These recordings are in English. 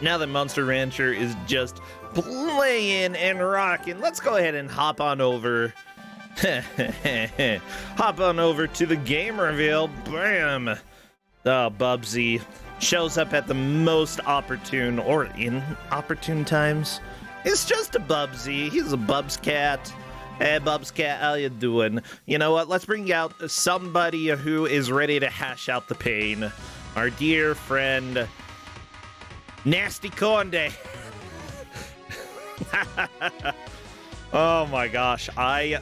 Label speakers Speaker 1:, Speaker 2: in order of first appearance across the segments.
Speaker 1: Now that Monster Rancher is just playing and rocking, let's go ahead and hop on over. Hop on over to the game reveal. Bam! Oh, Bubsy shows up at the most opportune or inopportune times. It's just a Bubsy. He's a Bubs cat. Hey, Bubs cat, how you doing? You know what? Let's bring out somebody who is ready to hash out the pain. Our dear friend, Kusog7ande. Oh my gosh, I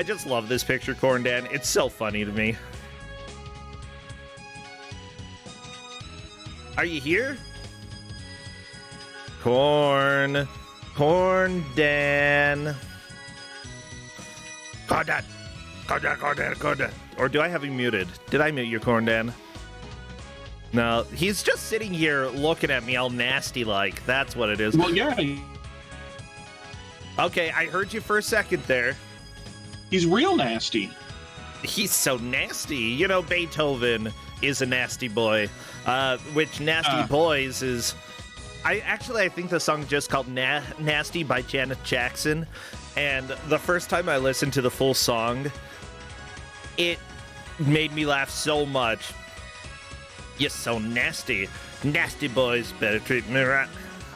Speaker 1: just love this picture, Corndan. It's so funny to me. Are you here? Corndan. Corndan. Or do I have him muted? Did I mute you, Corndan? No, he's just sitting here looking at me all nasty-like. That's what it is.
Speaker 2: Well, yeah.
Speaker 1: Okay, I heard you for a second there.
Speaker 2: He's real nasty.
Speaker 1: He's so nasty. You know, Beethoven is a nasty boy. Which Nasty Boys is... I think the song just called Nasty by Janet Jackson. And the first time I listened to the full song, it made me laugh so much. You're so nasty. Nasty boys better treat me right.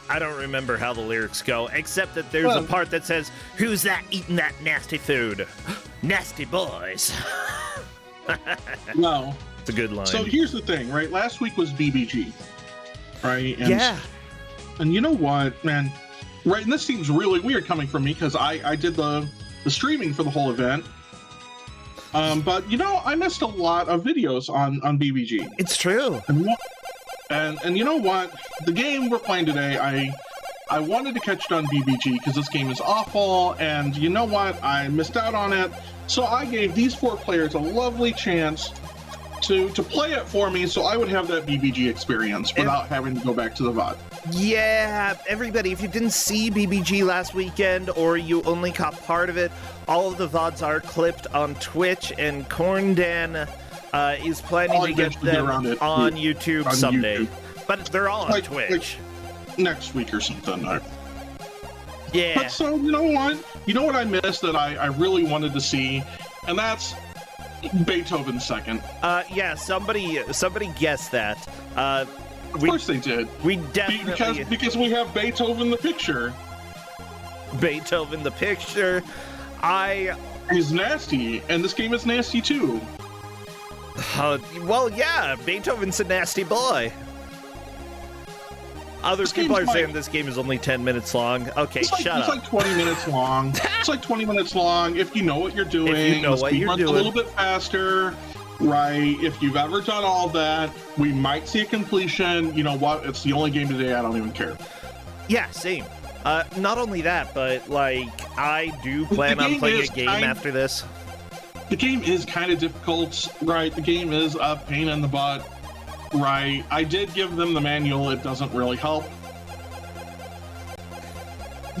Speaker 1: I don't remember how the lyrics go, except that there's a part that says, "Who's that eating that nasty food? Nasty boys."
Speaker 2: No.
Speaker 1: It's a good line.
Speaker 2: So here's the thing, right? Last week was BBG, right? And,
Speaker 1: yeah.
Speaker 2: And you know what, man? Right, and this seems really weird coming from me because I did the streaming for the whole event. But you know, I missed a lot of videos on BBG.
Speaker 1: It's true.
Speaker 2: And you know what? The game we're playing today, I wanted to catch it on BBG because this game is awful, and you know what? I missed out on it. So I gave these 4 players a lovely chance to play it for me so I would have that BBG experience without having to go back to the VOD.
Speaker 1: Yeah, everybody, if you didn't see BBG last weekend or you only caught part of it, all of the VODs are clipped on Twitch, and Corndan is planning to get them on YouTube someday. But they're all on Twitch.
Speaker 2: Like next week or something.
Speaker 1: Yeah.
Speaker 2: But so, you know what? You know what I missed that I really wanted to see? And that's Beethoven second.
Speaker 1: Yeah, somebody guessed that.
Speaker 2: Of course they did.
Speaker 1: We definitely...
Speaker 2: Because we have Beethoven the picture.
Speaker 1: Beethoven the picture.
Speaker 2: He's nasty, and this game is nasty too.
Speaker 1: Well, yeah, Beethoven's a nasty boy. Other people are saying this game is only 10 minutes long. Okay, shut up.
Speaker 2: It's like 20 minutes long. It's like 20 minutes long if you know what you're doing.
Speaker 1: If you know what you're doing.
Speaker 2: A little bit faster, right? If you've ever done all that, we might see a completion. You know what? It's the only game today. I don't even care.
Speaker 1: Yeah, same. Not only that, but like I do plan on playing a game after this.
Speaker 2: The game is kind of difficult, right? The game is a pain in the butt. Right, I did give them the manual. It doesn't really help.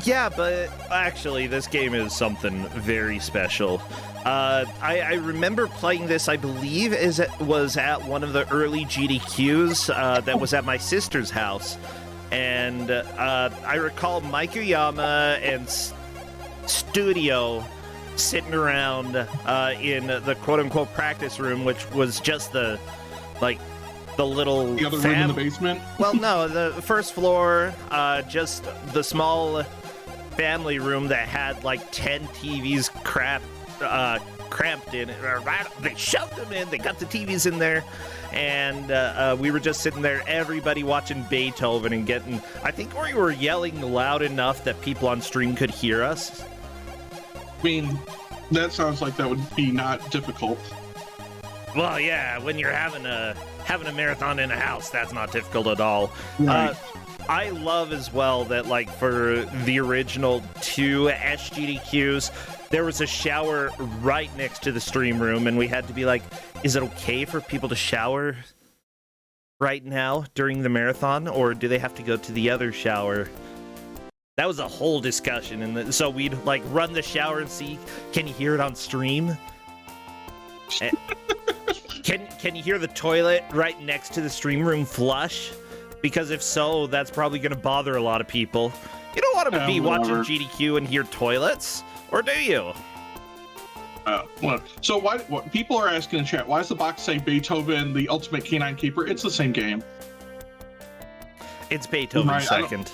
Speaker 2: Yeah,
Speaker 1: but actually, this game is something very special. I remember playing this, I believe, was at one of the early GDQs that was at my sister's house. And I recall Mikuyama and Studio sitting around in the quote-unquote practice room, which was just the little
Speaker 2: other room in the basement.
Speaker 1: Well, no, the first floor, just the small family room that had like 10 TVs cramped in it. They shoved them in. They got the TVs in there, and we were just sitting there, everybody watching Beethoven and getting. I think we were yelling loud enough that people on stream could hear us.
Speaker 2: I mean, that sounds like that would be not difficult.
Speaker 1: Well, yeah, when you're having a marathon in a house, that's not difficult at all.
Speaker 2: Right.
Speaker 1: I love as well that, like, for the original 2 SGDQs, there was a shower right next to the stream room, and we had to be like, is it okay for people to shower right now during the marathon, or do they have to go to the other shower? That was a whole discussion, and so we'd, like, run the shower and see, can you hear it on stream? Can you hear the toilet right next to the stream room flush? Because if so, that's probably going to bother a lot of people. You don't want to be watching GDQ and hear toilets, or do you?
Speaker 2: So what people are asking in chat, why does the box say Beethoven, the Ultimate Canine Keeper? It's the same game.
Speaker 1: It's Beethoven second.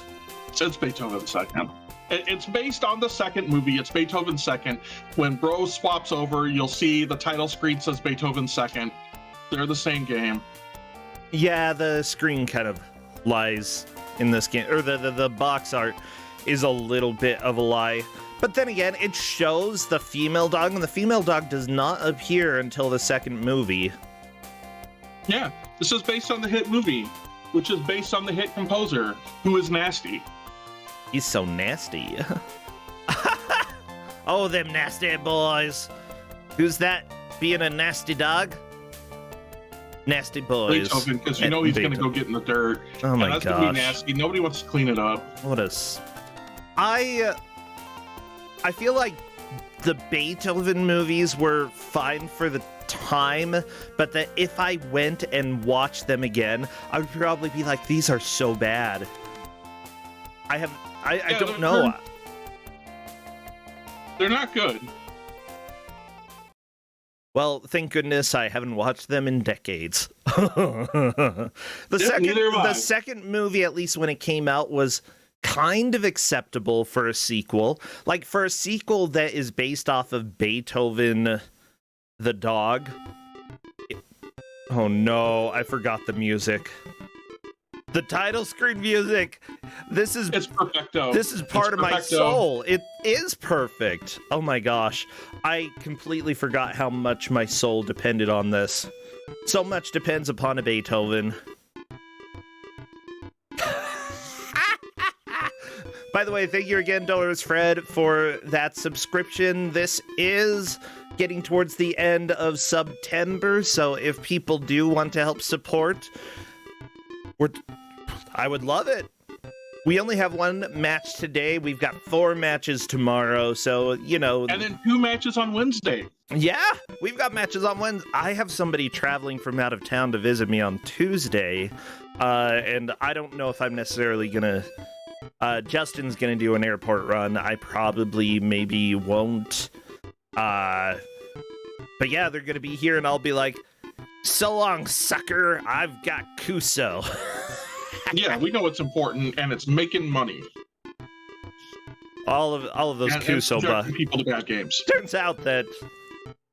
Speaker 2: It's Beethoven second. It's based on the second movie. It's Beethoven second. When Bro swaps over, you'll see the title screen says Beethoven second. They're the same game.
Speaker 1: Yeah, the screen kind of lies in this game, or the box art is a little bit of a lie. But then again, it shows the female dog, and the female dog does not appear until the second movie.
Speaker 2: Yeah, this is based on the hit movie, which is based on the hit composer, who is nasty.
Speaker 1: He's so nasty. Oh, them nasty boys. Who's that being a nasty dog? Nasty boys.
Speaker 2: Beethoven, because you know he's going to go get in the dirt.
Speaker 1: Oh my gosh.
Speaker 2: That's going to be nasty. Nobody wants to clean it up.
Speaker 1: What a... I feel like the Beethoven movies were fine for the time, but that if I went and watched them again, I would probably be like, these are so bad. I don't know.
Speaker 2: They're not good.
Speaker 1: Well, thank goodness I haven't watched them in decades. The second movie, at least when it came out, was kind of acceptable for a sequel. Like, for a sequel that is based off of Beethoven the dog. Oh no, I forgot the music. The title screen music. It's perfecto. This is part of my soul. It is perfect. Oh my gosh. I completely forgot how much my soul depended on this. So much depends upon a Beethoven. By the way, thank you again, Dolores Fred, for that subscription. This is getting towards the end of September, so if people do want to help support, I would love it. We only have one match today. We've got 4 matches tomorrow, so, you know.
Speaker 2: And then 2 matches on Wednesday.
Speaker 1: Yeah, we've got matches on Wednesday. I have somebody traveling from out of town to visit me on Tuesday, and I don't know if I'm necessarily going to... Justin's gonna do an airport run. I probably maybe won't. But yeah, they're gonna be here, and I'll be like, "So long, sucker. I've got Kuso."
Speaker 2: Yeah, we know it's important, and it's making money.
Speaker 1: All of those Kuso bucks.
Speaker 2: People to bad games.
Speaker 1: Turns out that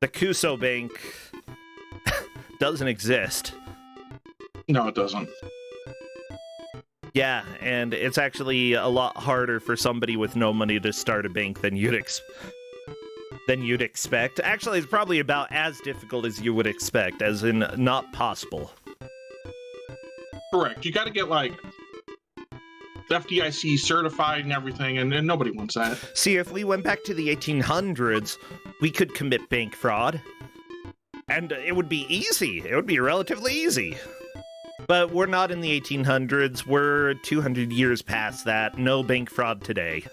Speaker 1: the Kuso Bank doesn't exist.
Speaker 2: No, it doesn't.
Speaker 1: Yeah, and it's actually a lot harder for somebody with no money to start a bank than you'd expect. Actually, it's probably about as difficult as you would expect, as in not possible.
Speaker 2: Correct. You got to get, like, FDIC certified and everything, and nobody wants that.
Speaker 1: See, if we went back to the 1800s, we could commit bank fraud. And it would be easy. It would be relatively easy. But we're not in the 1800s. We're 200 years past that. No bank fraud today.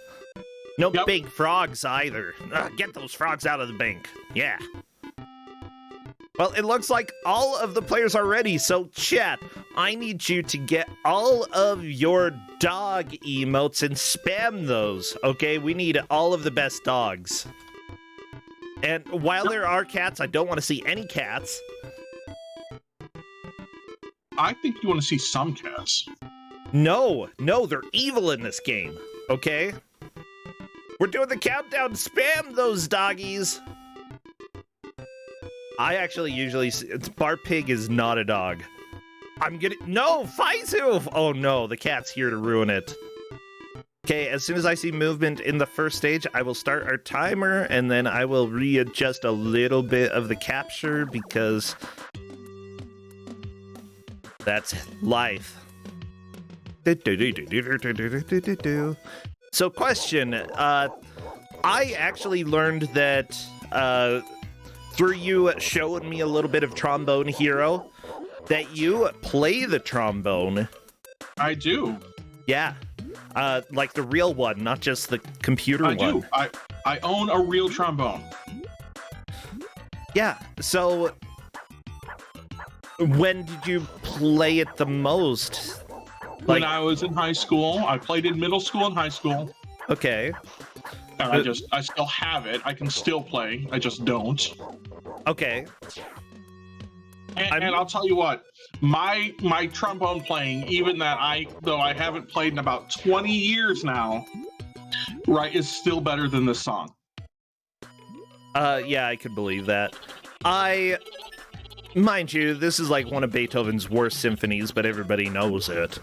Speaker 1: No bank frogs either. Get those frogs out of the bank. Yeah. Well, it looks like all of the players are ready. So, chat, I need you to get all of your dog emotes and spam those. Okay? We need all of the best dogs. And while there are cats, I don't want to see any cats.
Speaker 2: I think you want to see some cats.
Speaker 1: No, they're evil in this game, okay? We're doing the countdown. Spam those doggies. I actually usually... Bar Pig is not a dog. No, Faizu! Oh no, the cat's here to ruin it. Okay, as soon as I see movement in the first stage, I will start our timer, and then I will readjust a little bit of the capture, because... that's life. So, question. I actually learned that through you showing me a little bit of Trombone Hero, that you play the trombone.
Speaker 2: I do.
Speaker 1: Yeah. Like the real one, not just the computer one.
Speaker 2: I do. I own a real trombone.
Speaker 1: Yeah, so... when did you play it the most?
Speaker 2: When I was in high school, I played in middle school and high school.
Speaker 1: Okay.
Speaker 2: And I still have it. I can still play. I just don't.
Speaker 1: Okay.
Speaker 2: And I'll tell you what, my trombone playing, even though I haven't played in about 20 years now, right, is still better than this song.
Speaker 1: Yeah, I could believe that. Mind you, this is like one of Beethoven's worst symphonies, but everybody knows it.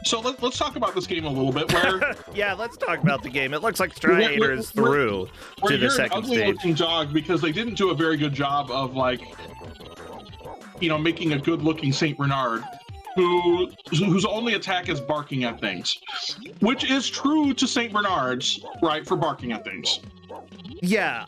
Speaker 2: So let's talk about this game a little bit. Where
Speaker 1: yeah, let's talk about the game. It looks like Striator is through to the second stage.
Speaker 2: You're an ugly-looking dog because they didn't do a very good job of, like, you know, making a good-looking Saint Bernard whose only attack is barking at things, which is true to Saint Bernards, right, for barking at things.
Speaker 1: Yeah,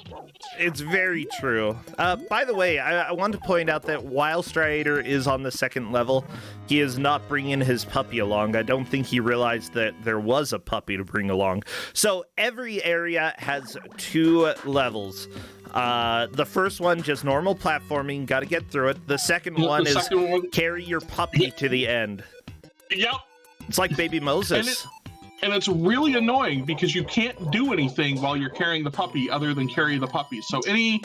Speaker 1: it's very true. By the way, I want to point out that while Striator is on the second level, he is not bringing his puppy along. I don't think he realized that there was a puppy to bring along. So every area has 2 levels. The first one, just normal platforming, got to get through it. The second one is carry your puppy to the end.
Speaker 2: Yep.
Speaker 1: It's like Baby Moses.
Speaker 2: And it's really annoying because you can't do anything while you're carrying the puppy other than carry the puppy. So any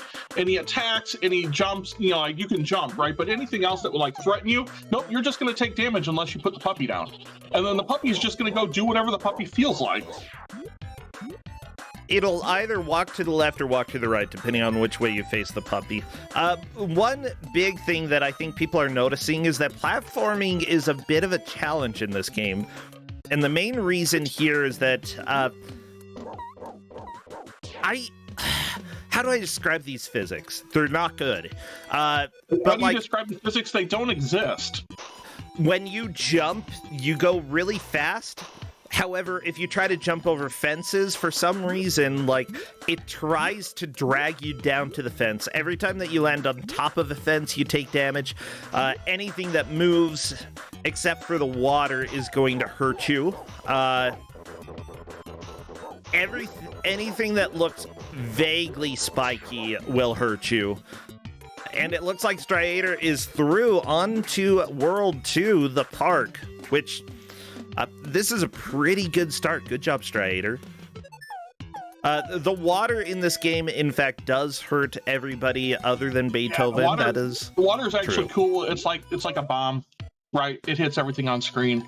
Speaker 2: attacks, any jumps, you know, like you can jump, right? But anything else that would like threaten you, nope, you're just going to take damage unless you put the puppy down. And then the puppy's just going to go do whatever the puppy feels like.
Speaker 1: It'll either walk to the left or walk to the right, depending on which way you face the puppy. One big thing that I think people are noticing is that platforming is a bit of a challenge in this game. And the main reason here is that, how do I describe these physics? They're not good.
Speaker 2: How do you describe the physics? They don't exist.
Speaker 1: When you jump, you go really fast. However, if you try to jump over fences, for some reason, like, it tries to drag you down to the fence. Every time that you land on top of a fence, you take damage. Anything that moves, except for the water, is going to hurt you. Anything that looks vaguely spiky will hurt you. And it looks like Striator is through onto World 2, the park, which... this is a pretty good start. Good job, Striator. The water in this game, in fact, does hurt everybody other than Beethoven.
Speaker 2: Yeah,
Speaker 1: that is
Speaker 2: the water is actually
Speaker 1: true.
Speaker 2: Cool. It's like a bomb, right? It hits everything on screen.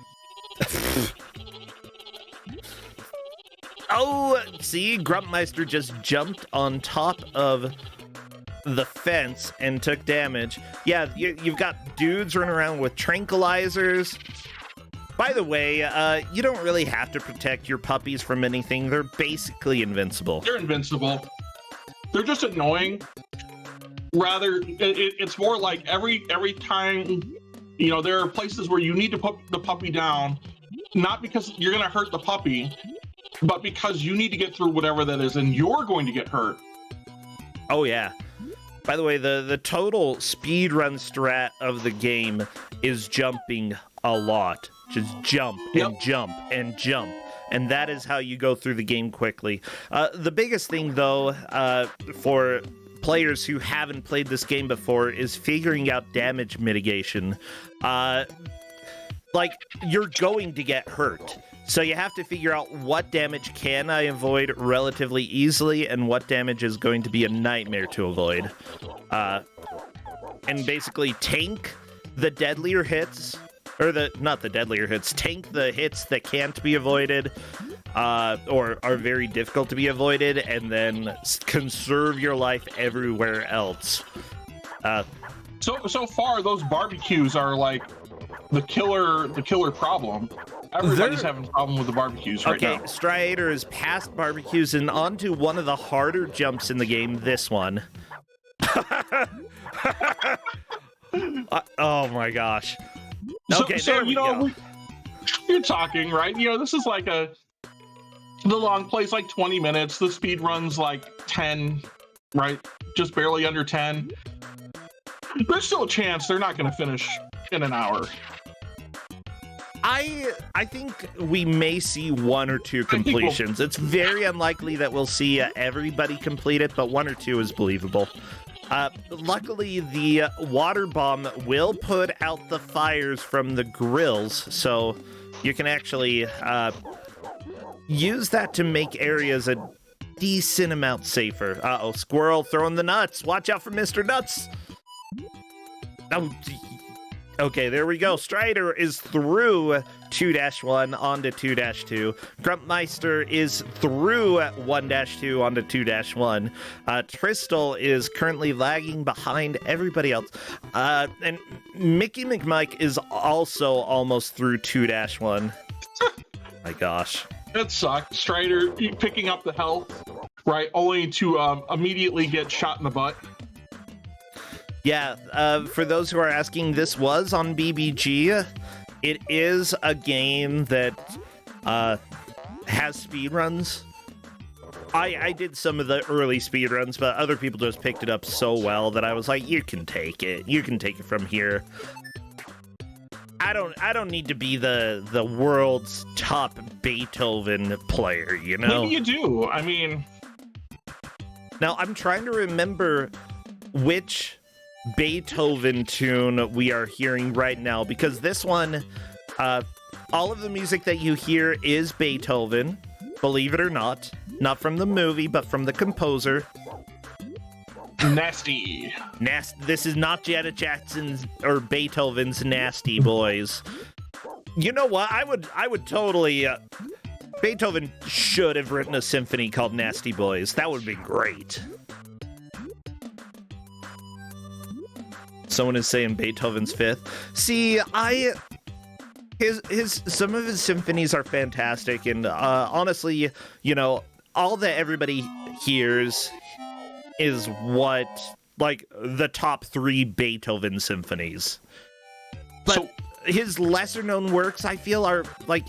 Speaker 1: Oh, see, Grumpmeister just jumped on top of the fence and took damage. Yeah, you've got dudes running around with tranquilizers. By the way, you don't really have to protect your puppies from anything. They're basically invincible.
Speaker 2: They're invincible. They're just annoying. Rather, it's more like every time, you know, there are places where you need to put the puppy down, not because you're going to hurt the puppy, but because you need to get through whatever that is, and you're going to get hurt.
Speaker 1: Oh, yeah. By the way, the total speedrun strat of the game is jumping a lot. Just jump and jump and jump. And that is how you go through the game quickly. The biggest thing, though, for players who haven't played this game before is figuring out damage mitigation. Like, you're going to get hurt. So you have to figure out what damage can I avoid relatively easily and what damage is going to be a nightmare to avoid. And basically tank the deadlier hits. Or not the deadlier hits, tank the hits that can't be avoided, or are very difficult to be avoided, and then conserve your life everywhere else.
Speaker 2: So far, those barbecues are like the killer problem. Everybody's having a problem with the barbecues right now.
Speaker 1: Okay, Striator is past barbecues and onto one of the harder jumps in the game, this one. Oh my gosh. Okay,
Speaker 2: so
Speaker 1: there we go.
Speaker 2: You're talking, right? You know, this is like the long play's like 20 minutes. The speed run's like 10, right? Just barely under 10. There's still a chance they're not going to finish in an hour.
Speaker 1: I think we may see 1 or 2 completions. It's very unlikely that we'll see everybody complete it, but 1 or 2 is believable. Luckily, the water bomb will put out the fires from the grills, so you can actually use that to make areas a decent amount safer. Uh-oh, squirrel throwing the nuts. Watch out for Mr. Nuts. Oh, okay, there we go. Strider is through 2-1 onto 2-2. Grumpmeister is through 1-2 onto 2-1. Tristal is currently lagging behind everybody else. And Mickey McMike is also almost through 2-1. My gosh.
Speaker 2: That sucked. Strider picking up the health, right, only to immediately get shot in the butt.
Speaker 1: Yeah, for those who are asking, this was on BBG. It is a game that has speedruns. I did some of the early speedruns, but other people just picked it up so well that I was like, you can take it. You can take it from here. I don't need to be the world's top Beethoven player, you know?
Speaker 2: Maybe you do. I mean...
Speaker 1: Now, I'm trying to remember which Beethoven tune we are hearing right now, because this one, all of the music that you hear is Beethoven, believe it or not from the movie, but from the composer.
Speaker 2: Nasty.
Speaker 1: This is not Janet Jackson's or Beethoven's Nasty Boys. You know what? I would totally. Beethoven should have written a symphony called Nasty Boys. That would be great. Someone is saying Beethoven's Fifth. See, some of his symphonies are fantastic, and honestly, you know, all that everybody hears is what, like, the top 3 Beethoven symphonies. But so, his lesser-known works, I feel, are, like,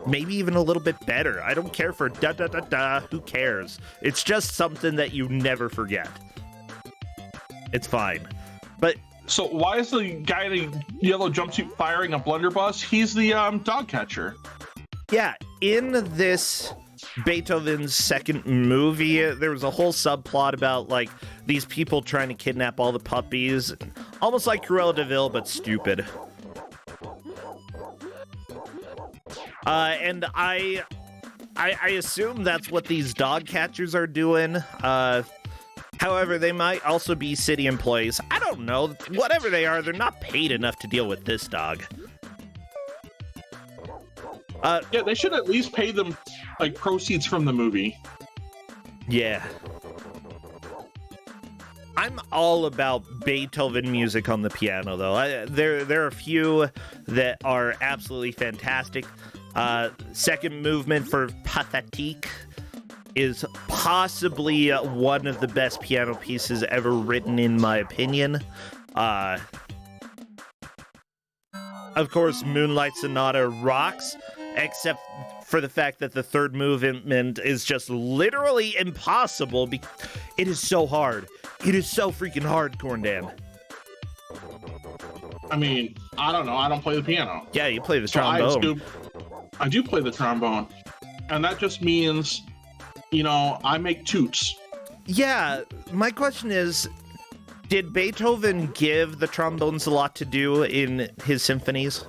Speaker 1: maybe even a little bit better. I don't care for da-da-da-da, who cares? It's just something that you never forget. It's fine. But...
Speaker 2: So why is the guy in the yellow jumpsuit firing a blunderbuss? He's the dog catcher.
Speaker 1: Yeah, in this Beethoven's second movie, there was a whole subplot about, like, these people trying to kidnap all the puppies. Almost like Cruella de Vil, but stupid. And I assume that's what these dog catchers are doing. However, they might also be city employees. I don't know. Whatever they are, they're not paid enough to deal with this dog.
Speaker 2: Yeah, they should at least pay them, like, proceeds from the movie.
Speaker 1: Yeah. I'm all about Beethoven music on the piano, though. There are a few that are absolutely fantastic. Second movement for Pathétique is possibly one of the best piano pieces ever written, in my opinion. Of course, Moonlight Sonata rocks, except for the fact that the third movement is just literally impossible. It is so hard. It is so freaking hard, Corndan.
Speaker 2: I mean, I don't know. I don't play the piano.
Speaker 1: Yeah, you play the trombone.
Speaker 2: I do play the trombone. And that just means, you know, I make toots.
Speaker 1: Yeah, my question is, did Beethoven give the trombones a lot to do in his symphonies?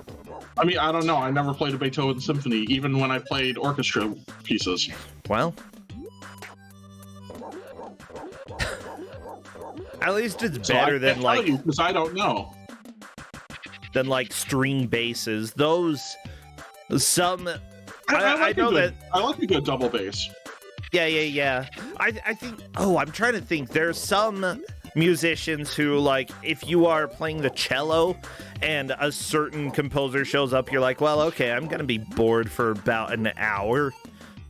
Speaker 2: I mean, I don't know. I never played a Beethoven symphony, even when I played orchestra pieces.
Speaker 1: Well, at least it's better than, like...
Speaker 2: because I don't know.
Speaker 1: Than, like, string basses. Those... Some...
Speaker 2: I know that... I like a good double bass.
Speaker 1: Yeah. I think... Oh, I'm trying to think. There's some musicians who, like, if you are playing the cello and a certain composer shows up, you're like, well, okay, I'm gonna be bored for about an hour,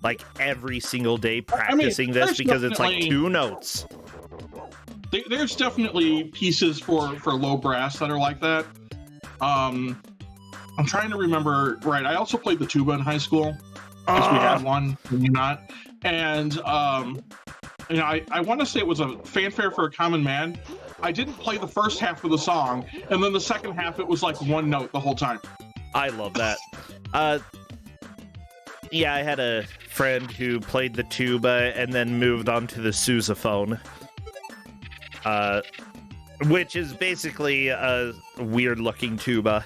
Speaker 1: like, every single day practicing this because it's like 2 notes.
Speaker 2: There's definitely pieces for low brass that are like that. I'm trying to remember. Right, I also played the tuba in high school, because we had one, and you not. And you know, I want to say it was a Fanfare for a Common Man. I didn't play the first half of the song, and then the second half it was like 1 note the whole time.
Speaker 1: I love that. Yeah, I had a friend who played the tuba and then moved on to the sousaphone. which is basically a weird-looking tuba.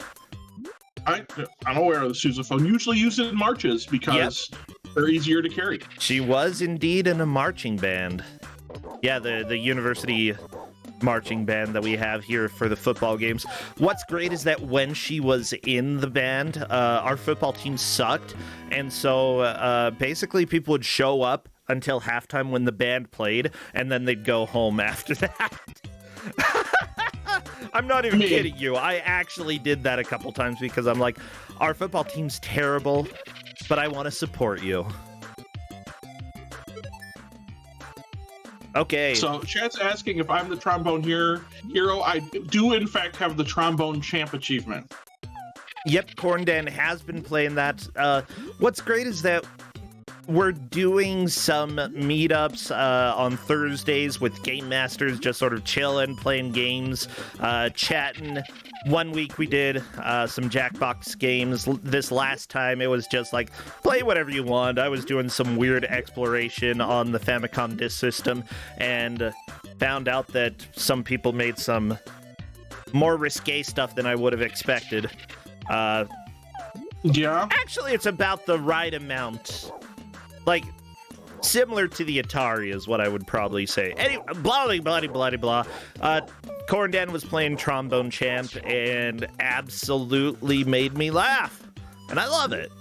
Speaker 2: I'm aware of the sousaphone. Usually used in marches because they're easier to carry.
Speaker 1: She was indeed in a marching band. Yeah, the university marching band that we have here for the football games. What's great is that when she was in the band, our football team sucked, and so basically people would show up until halftime when the band played, and then they'd go home after that. I'm not even kidding you. I actually did that a couple times because I'm like, our football team's terrible, but I want to support you. Okay.
Speaker 2: So Chad's asking if I'm the trombone hero. I do, in fact, have the trombone champ achievement.
Speaker 1: Yep, Corndan has been playing that. What's great is that we're doing some meetups on Thursdays with game masters, just sort of chilling, playing games, chatting. One week we did some Jackbox games. This last time it was just like, play whatever you want. I was doing some weird exploration on the Famicom disk system and found out that some people made some more risque stuff than I would have expected.
Speaker 2: Yeah?
Speaker 1: Actually, it's about the right amount. Like, similar to the Atari is what I would probably say. Anyway, blah, blah, blah, blah, blah. Corndan was playing Trombone Champ and absolutely made me laugh. And I love it.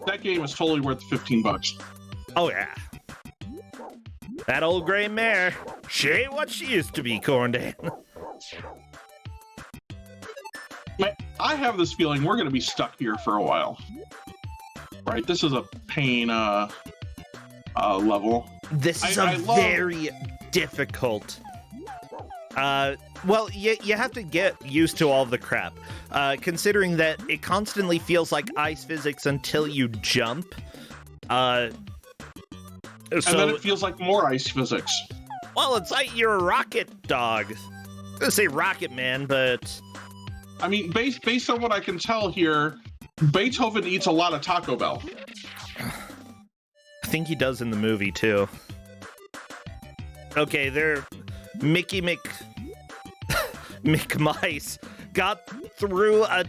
Speaker 2: That game is totally worth $15.
Speaker 1: Oh, yeah. That old gray mare, she ain't what she used to be, Corndan.
Speaker 2: Man, I have this feeling we're going to be stuck here for a while. Right? This is a pain level.
Speaker 1: This is very difficult. Well, you have to get used to all the crap. Considering that it constantly feels like ice physics until you jump.
Speaker 2: And then it feels like more ice physics.
Speaker 1: Well, it's like you're a rocket dog. I'm gonna say Rocket Man, but...
Speaker 2: I mean, based on what I can tell here, Beethoven eats a lot of Taco Bell.
Speaker 1: I think he does in the movie, too. Okay, Mickey McMice got through a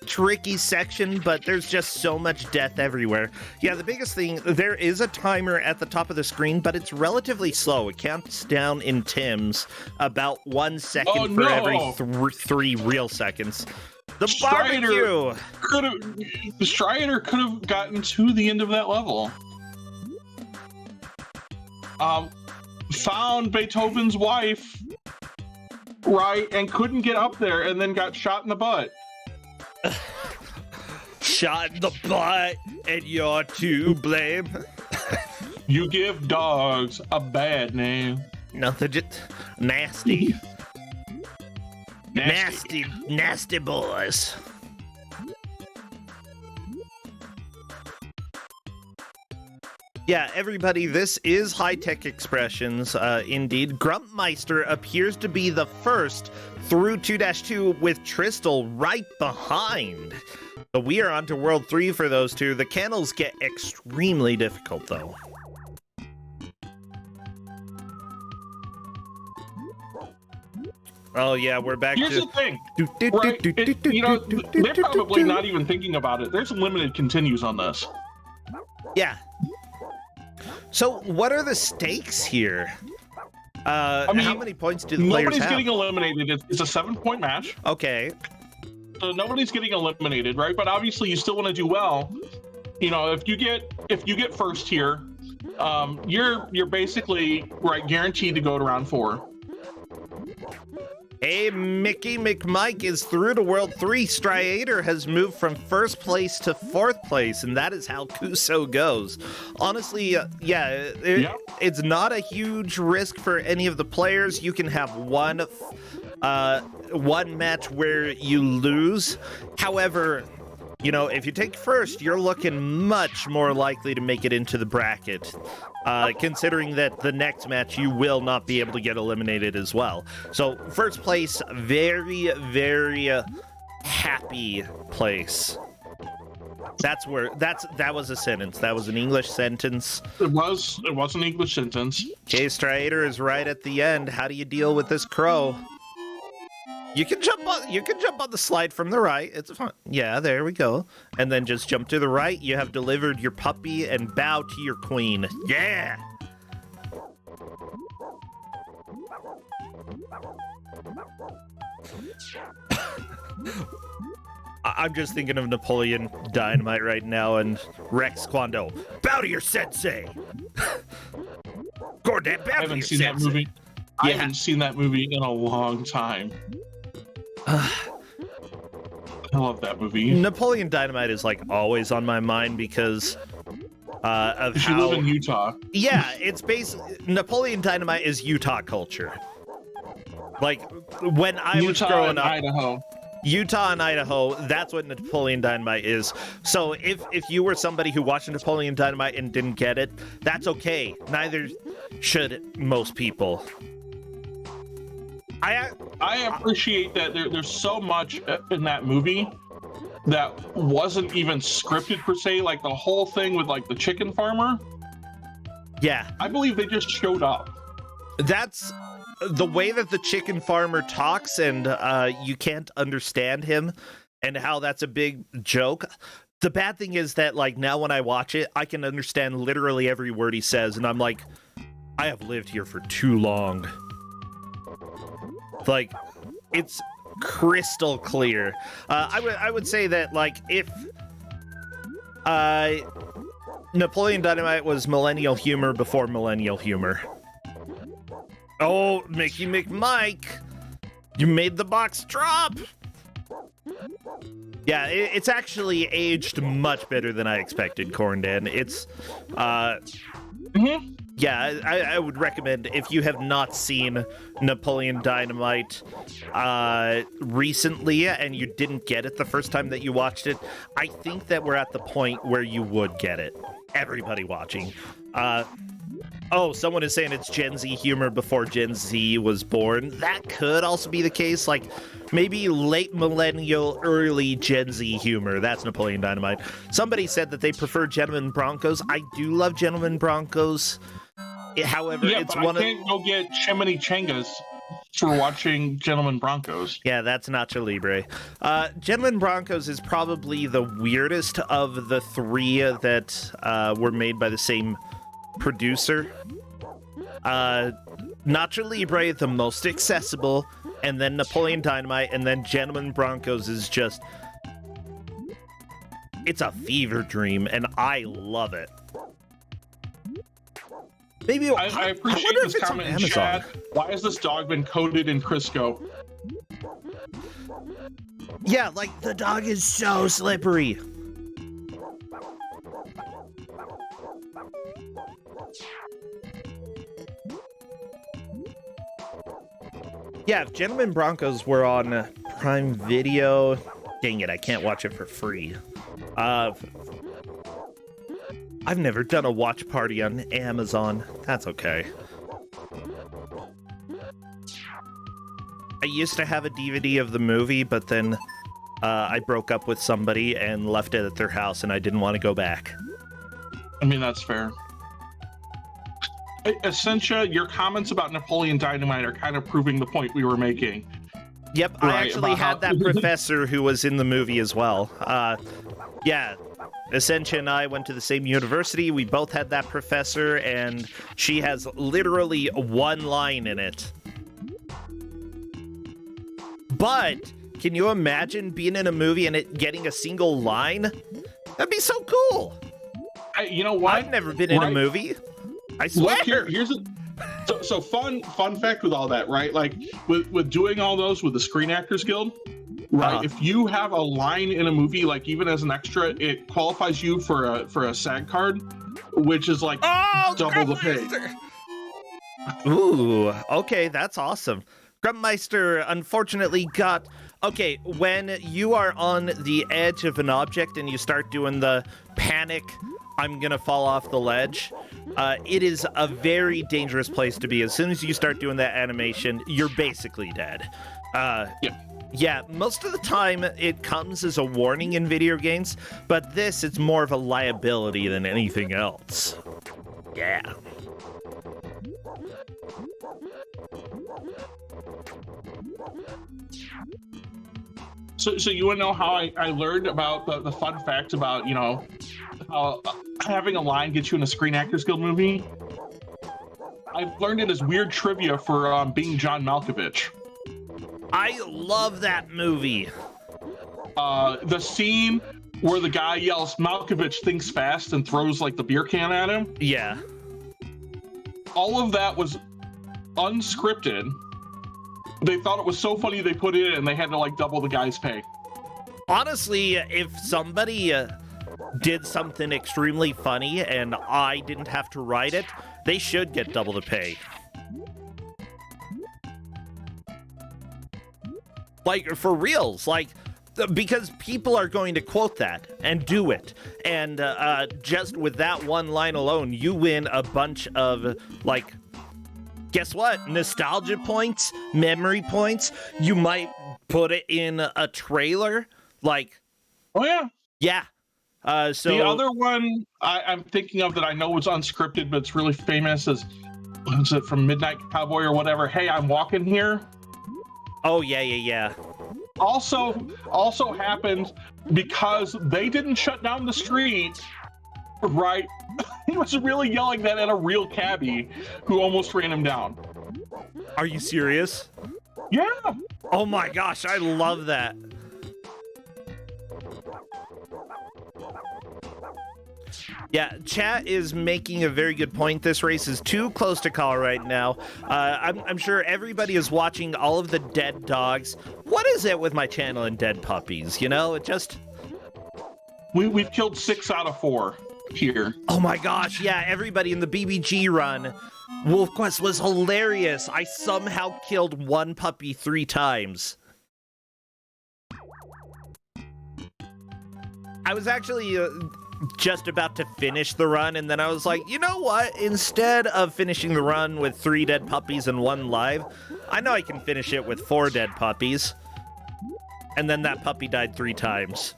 Speaker 1: tricky section, but there's just so much death everywhere. Yeah, the biggest thing, there is a timer at the top of the screen, but it's relatively slow. It counts down in Tims about 1 second for every 3 real seconds. The barbecue!
Speaker 2: Strider could have gotten to the end of that level. Found Beethoven's wife, right, and couldn't get up there, and then got shot in the butt.
Speaker 1: Shot in the butt, and you're to blame.
Speaker 2: You give dogs a bad name.
Speaker 1: Nothing, just nasty. Nasty boys. Yeah, everybody, this is High-Tech Expressions, indeed. Grumpmeister appears to be the first through 2-2 with Tristal right behind. So we are on to World 3 for those two. The cannons get extremely difficult, though. Oh, yeah, we're back
Speaker 2: Here's the thing, right? They're probably not even thinking about it. There's limited continues on this.
Speaker 1: Yeah. So, what are the stakes here? I mean, how many points do the players have?
Speaker 2: Nobody's getting eliminated. It's a 7-point match.
Speaker 1: Okay.
Speaker 2: So nobody's getting eliminated, right? But obviously, you still want to do well. You know, if you get first here, you're basically guaranteed to go to round 4.
Speaker 1: Hey, Mickey McMike is through to World 3. Striator has moved from 1st place to 4th place, and that is how Kuso goes. Honestly, it's not a huge risk for any of the players. You can have one match where you lose. However, you know, if you take first, you're looking much more likely to make it into the bracket. Considering that the next match you will not be able to get eliminated as well. So, first place, very, very happy place. That was a sentence. That was an English sentence.
Speaker 2: It was an English sentence.
Speaker 1: K Strider is right at the end. How do you deal with this crow? You can jump on the slide from the right. It's fun. Yeah, there we go. And then just jump to the right. You have delivered your puppy and bow to your queen. Yeah. I'm just thinking of Napoleon Dynamite right now and Rex Kwando. Bow to your sensei. Gordon, bow to your sensei.
Speaker 2: That movie. I haven't seen that movie in a long time. I love that movie.
Speaker 1: Napoleon Dynamite is like always on my mind because of
Speaker 2: how... You live in Utah.
Speaker 1: Yeah, it's Napoleon Dynamite is Utah culture. Like, when I was growing up...
Speaker 2: Idaho.
Speaker 1: Utah and Idaho, that's what Napoleon Dynamite is. So if you were somebody who watched Napoleon Dynamite and didn't get it, that's okay. Neither should most people.
Speaker 2: I appreciate that there's so much in that movie that wasn't even scripted per se, like the whole thing with like the chicken farmer.
Speaker 1: Yeah.
Speaker 2: I believe they just showed up.
Speaker 1: That's the way that the chicken farmer talks, and you can't understand him, and how that's a big joke. The bad thing is that, like, now when I watch it, I can understand literally every word he says, and I'm like, I have lived here for too long. Like, it's crystal clear. I would say that, like, if Napoleon Dynamite was millennial humor before millennial humor. Oh, Mickey McMike, you made the box drop. Yeah, it's actually aged much better than I expected, Corndan. It's, yeah, I would recommend, if you have not seen Napoleon Dynamite recently and you didn't get it the first time that you watched it, I think that we're at the point where you would get it. Everybody watching. Oh, someone is saying it's Gen Z humor before Gen Z was born. That could also be the case. Like, maybe late millennial, early Gen Z humor. That's Napoleon Dynamite. Somebody said that they prefer Gentleman Broncos. I do love Gentleman Broncos. However,
Speaker 2: yeah,
Speaker 1: it's
Speaker 2: but
Speaker 1: one
Speaker 2: I can't go get Chimney Changas for watching Gentleman Broncos.
Speaker 1: Yeah, that's Nacho Libre. Gentleman Broncos is probably the weirdest of the three that were made by the same producer. Nacho Libre, the most accessible, and then Napoleon Dynamite, and then Gentleman Broncos is just... It's a fever dream, and I love it. Maybe
Speaker 2: I appreciate this comment in chat. Why has this dog been coated in Crisco?
Speaker 1: Yeah, like, the dog is so slippery. Yeah, if Gentleman Broncos were on Prime Video... Dang it, I can't watch it for free. I've never done a watch party on Amazon. That's okay. I used to have a DVD of the movie, but then I broke up with somebody and left it at their house, and I didn't want to go back.
Speaker 2: I mean, that's fair. Essentia, your comments about Napoleon Dynamite are kind of proving the point we were making.
Speaker 1: Yep, right, I actually had that professor who was in the movie as well. Yeah, Essentia and I went to the same university. We both had that professor, and she has literally one line in it. But can you imagine being in a movie and it getting a single line? That'd be so cool.
Speaker 2: You know what?
Speaker 1: I've never been in a movie. I swear.
Speaker 2: Look, here's a fun fact with all that, right? Like with doing all those with the Screen Actors Guild, right? If you have a line in a movie, like even as an extra, it qualifies you for a SAG card, which is like double the pay.
Speaker 1: Ooh, okay, that's awesome. Grumpmeister unfortunately got... Okay, when you are on the edge of an object and you start doing the panic, I'm gonna fall off the ledge, it is a very dangerous place to be. As soon as you start doing that animation, you're basically dead. Yeah, most of the time it comes as a warning in video games, but this, it's more of a liability than anything else. Yeah.
Speaker 2: So you want to know how I learned about the fun facts about, how having a line gets you in a Screen Actors Guild movie? I've learned it as weird trivia for being John Malkovich.
Speaker 1: I love that movie.
Speaker 2: The scene where the guy yells, "Malkovich thinks fast," and throws like the beer can at him.
Speaker 1: Yeah.
Speaker 2: All of that was unscripted. They thought it was so funny they put it in and they had to like double the guy's pay.
Speaker 1: Honestly, if somebody did something extremely funny and I didn't have to write it, they should get double the pay. Like, for reals, like, because people are going to quote that and do it. And just with that one line alone, you win a bunch of, like, guess what? Nostalgia points, memory points. You might put it in a trailer. Like,
Speaker 2: oh, yeah.
Speaker 1: Yeah. So
Speaker 2: the other one I'm thinking of that I know was unscripted, but it's really famous is it from Midnight Cowboy or whatever? Hey, I'm walking here.
Speaker 1: Oh, yeah.
Speaker 2: Also happened because they didn't shut down the street, right? He was really yelling that at a real cabbie who almost ran him down.
Speaker 1: Are you serious?
Speaker 2: Yeah.
Speaker 1: Oh my gosh, I love that. Yeah, chat is making a very good point. This race is too close to call right now. I'm sure everybody is watching all of the dead dogs. What is it with my channel and dead puppies? You know, it just...
Speaker 2: We've killed 6 out of 4 here.
Speaker 1: Oh my gosh, yeah, everybody in the BBG run. Wolf Quest was hilarious. I somehow killed one puppy 3 times. I was actually... just about to finish the run, and then I was like, you know what? Instead of finishing the run with 3 dead puppies and 1 live, I know I can finish it with 4 dead puppies. And then that puppy died 3 times.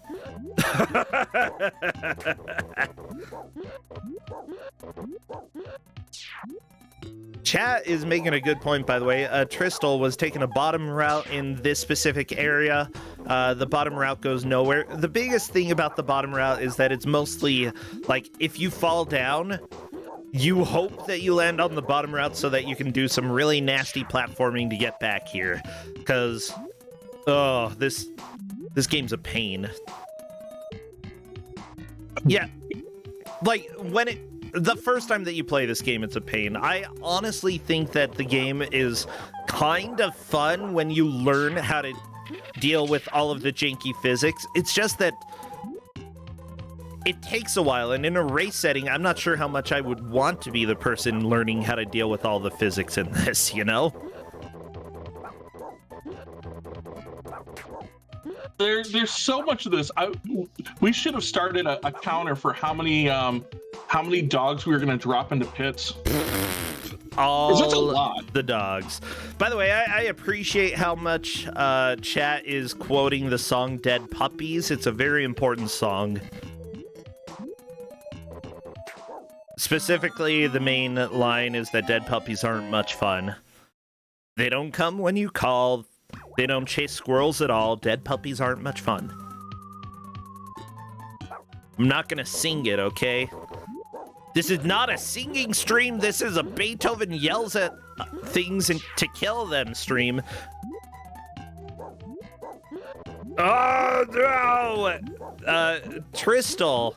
Speaker 1: Chat is making a good point, by the way. Tristal was taking a bottom route in this specific area. The bottom route goes nowhere. The biggest thing about the bottom route is that it's mostly, like, if you fall down, you hope that you land on the bottom route so that you can do some really nasty platforming to get back here. Because, oh, this game's a pain. Yeah, like, the first time that you play this game, it's a pain. I honestly think that the game is kind of fun when you learn how to deal with all of the janky physics. It's just that it takes a while, and in a race setting, I'm not sure how much I would want to be the person learning how to deal with all the physics in this, you know?
Speaker 2: There's so much of this. We should have started a counter for how many dogs we were going to drop into pits.
Speaker 1: All
Speaker 2: that's a lot.
Speaker 1: The dogs. By the way, I appreciate how much chat is quoting the song Dead Puppies. It's a very important song. Specifically, the main line is that dead puppies aren't much fun. They don't come when you call. They don't chase squirrels at all. Dead puppies aren't much fun. I'm not gonna sing it, okay? This is not a singing stream. This is a Beethoven yells at things and to kill them stream. Oh, no! Tristal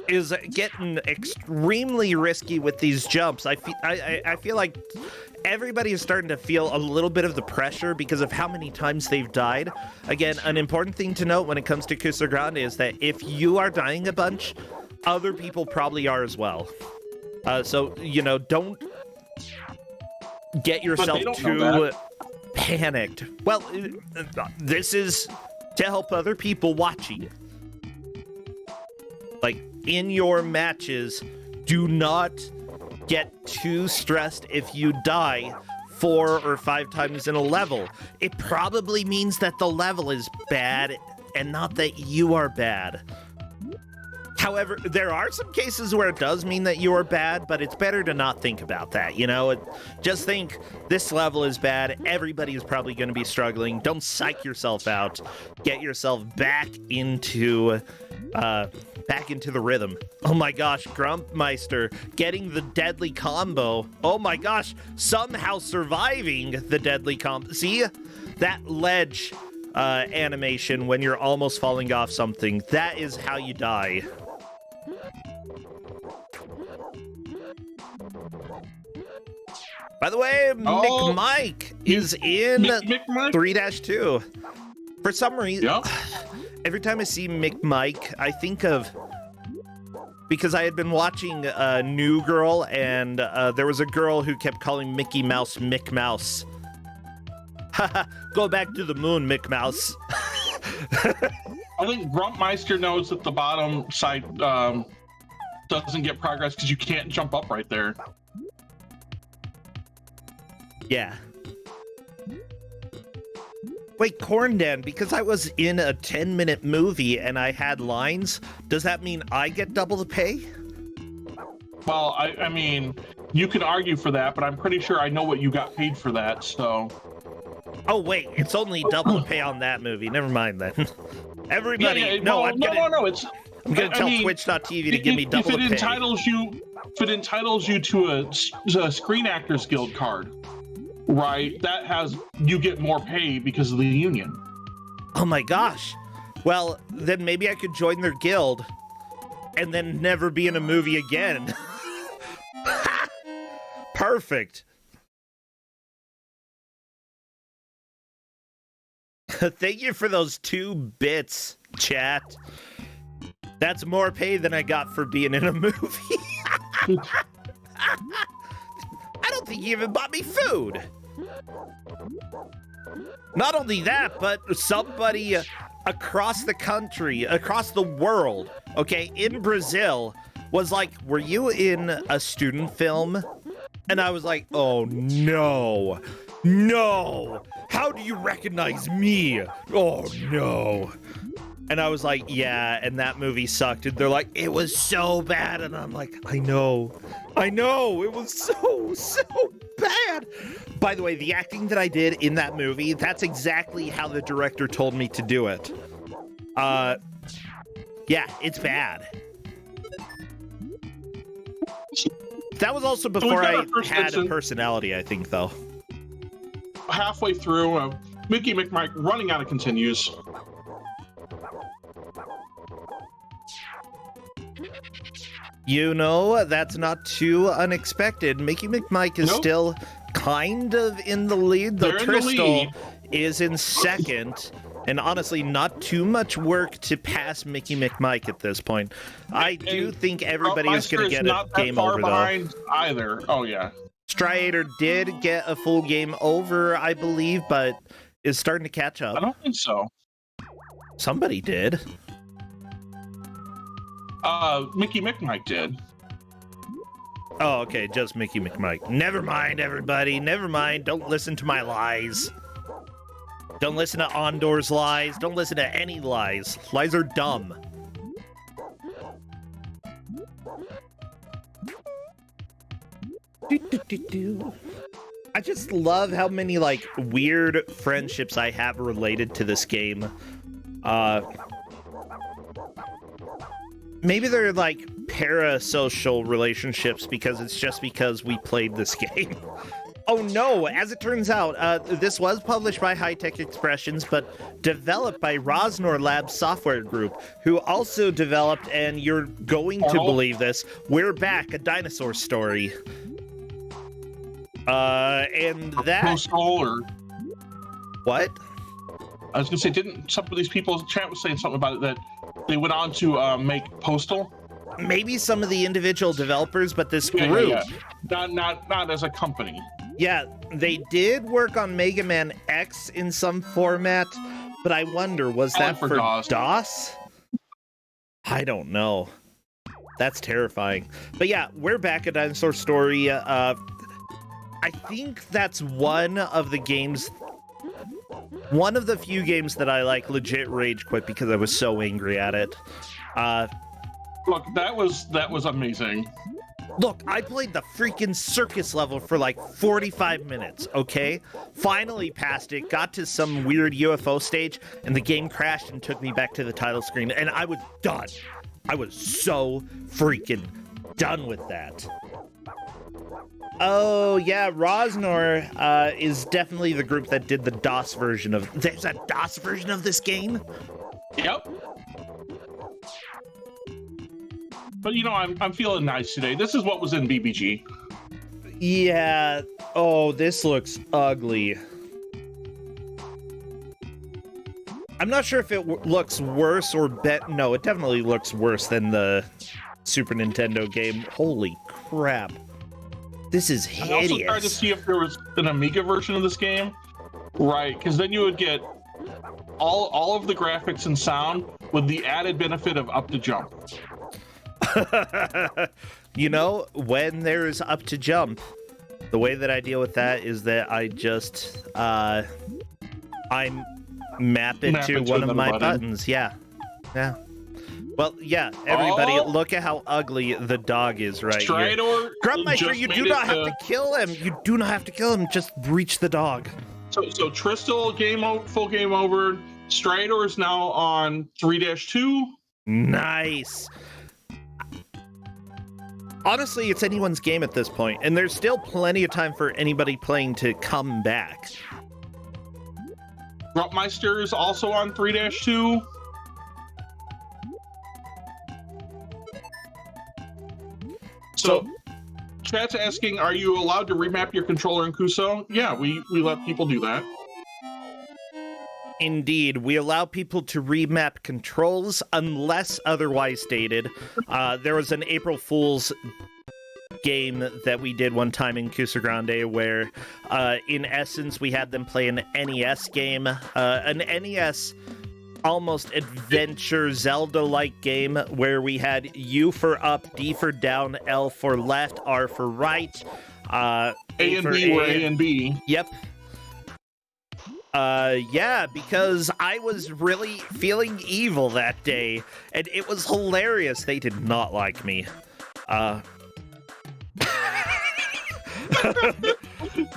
Speaker 1: is getting extremely risky with these jumps. I feel like everybody is starting to feel a little bit of the pressure because of how many times they've died. Again, an important thing to note when it comes to Kusog7ande is that if you are dying a bunch, other people probably are as well. So, you know, don't get yourself too panicked. Well, this is to help other people watching. Like, in your matches, do not get too stressed if you die 4 or 5 times in a level, it probably means that the level is bad and not that you are bad. However, there are some cases where it does mean that you are bad, but it's better to not think about that, you know? Just think, this level is bad, everybody is probably going to be struggling. Don't psych yourself out. Get yourself back into the rhythm. Oh my gosh, Grumpmeister getting the deadly combo. Oh my gosh, somehow surviving the deadly combo. See? That ledge animation when you're almost falling off something, that is how you die. By the way, McMike is in 3-2. For some reason, every time I see McMike, I think of... Because I had been watching New Girl, and there was a girl who kept calling Mickey Mouse Mick Mouse. Haha, go back to the moon, Mick Mouse.
Speaker 2: I think Grumpmeister knows that the bottom side doesn't get progress because you can't jump up right there.
Speaker 1: Yeah. Wait, Corndan, because I was in a 10-minute movie and I had lines, does that mean I get double the pay?
Speaker 2: Well, I mean, you can argue for that, but I'm pretty sure I know what you got paid for that, so...
Speaker 1: Oh, wait, it's only double the pay on that movie. Never mind, then. Everybody... I'm gonna tell Twitch.tv to give me double the pay.
Speaker 2: If it entitles you to a Screen Actors Guild card, right, you get more pay because of the union.
Speaker 1: Oh my gosh. Well, then maybe I could join their guild and then never be in a movie again. Perfect. Thank you for those 2 bits, chat. That's more pay than I got for being in a movie. I don't think you even bought me food. Not only that, but somebody across the country, across the world, okay, in Brazil, was like, were you in a student film? And I was like, oh no, no, how do you recognize me? Oh no. And I was like, yeah, and that movie sucked. And they're like, it was so bad. And I'm like, I know, it was so bad. By the way, the acting that I did in that movie, that's exactly how the director told me to do it. Yeah, it's bad. That was also before I had a personality, I think, though.
Speaker 2: Halfway through, Mickey McMike running out of continues.
Speaker 1: You know, that's not too unexpected. Mickey McMike is still kind of in the lead, though Tristal is in second. And honestly, not too much work to pass Mickey McMike at this point. I do think everybody is going to get a game over, though.
Speaker 2: Either. Oh, yeah.
Speaker 1: Striator did get a full game over, I believe, but is starting to catch up.
Speaker 2: I don't think so.
Speaker 1: Somebody did.
Speaker 2: Mickey McMike did.
Speaker 1: Oh, okay, just Mickey McMike. Never mind, everybody. Never mind. Don't listen to my lies. Don't listen to Ondor's lies. Don't listen to any lies. Lies are dumb. I just love how many, like, weird friendships I have related to this game. Maybe they're like parasocial relationships because it's just because we played this game. Oh no, as it turns out, this was published by High Tech Expressions, but developed by Rosnor Labs Software Group, who also developed, and you're going to believe this, We're Back, a Dinosaur Story. And that...
Speaker 2: Postal or...
Speaker 1: What?
Speaker 2: I was gonna say, didn't some of these people, chat was saying something about it, that they went on to make Postal?
Speaker 1: Maybe some of the individual developers, but this group...
Speaker 2: Yeah. Not as a company.
Speaker 1: Yeah, they did work on Mega Man X in some format, but I wonder, was that for DOS? I don't know. That's terrifying. But yeah, We're Back, a Dinosaur Story. I I think that's one of the few games that I like legit rage quit because I was so angry at it.
Speaker 2: Look, that was amazing.
Speaker 1: Look, I played the freaking circus level for like 45 minutes, okay? Finally passed it, got to some weird UFO stage, and the game crashed and took me back to the title screen, and I was done. I was so freaking done with that. Oh, yeah, Rosnor is definitely the group that did the DOS version of... There's a DOS version of this game?
Speaker 2: Yep. But, you know, I'm feeling nice today. This is what was in BBG.
Speaker 1: Yeah. Oh, this looks ugly. I'm not sure if it looks worse or better. No, it definitely looks worse than the Super Nintendo game. Holy crap. This is hideous.
Speaker 2: I also tried to see if there was an Amiga version of this game. Right, because then you would get all of the graphics and sound with the added benefit of up to jump.
Speaker 1: You know, when there's up to jump, the way that I deal with that is that I just I map it to one of my buttons. Yeah. Well, yeah, everybody, look at how ugly the dog is right here. Grumpmeister, you do not have to kill him. You do not have to kill him. Just reach the dog.
Speaker 2: So Tristal full game over. Stridor is now on 3-2.
Speaker 1: Nice. Honestly, it's anyone's game at this point, and there's still plenty of time for anybody playing to come back.
Speaker 2: Grumpmeister is also on 3-2. So, chat's asking, are you allowed to remap your controller in Kuso? Yeah, we let people do that.
Speaker 1: Indeed, we allow people to remap controls unless otherwise stated. There was an April Fool's game that we did one time in Kusog7ande where, in essence, we had them play an NES game, an NES almost adventure Zelda-like game where we had U for up, D for down, L for left, R for right, A
Speaker 2: and B were A and B.
Speaker 1: Yep. Yeah, because I was really feeling evil that day, and it was hilarious. They did not like me.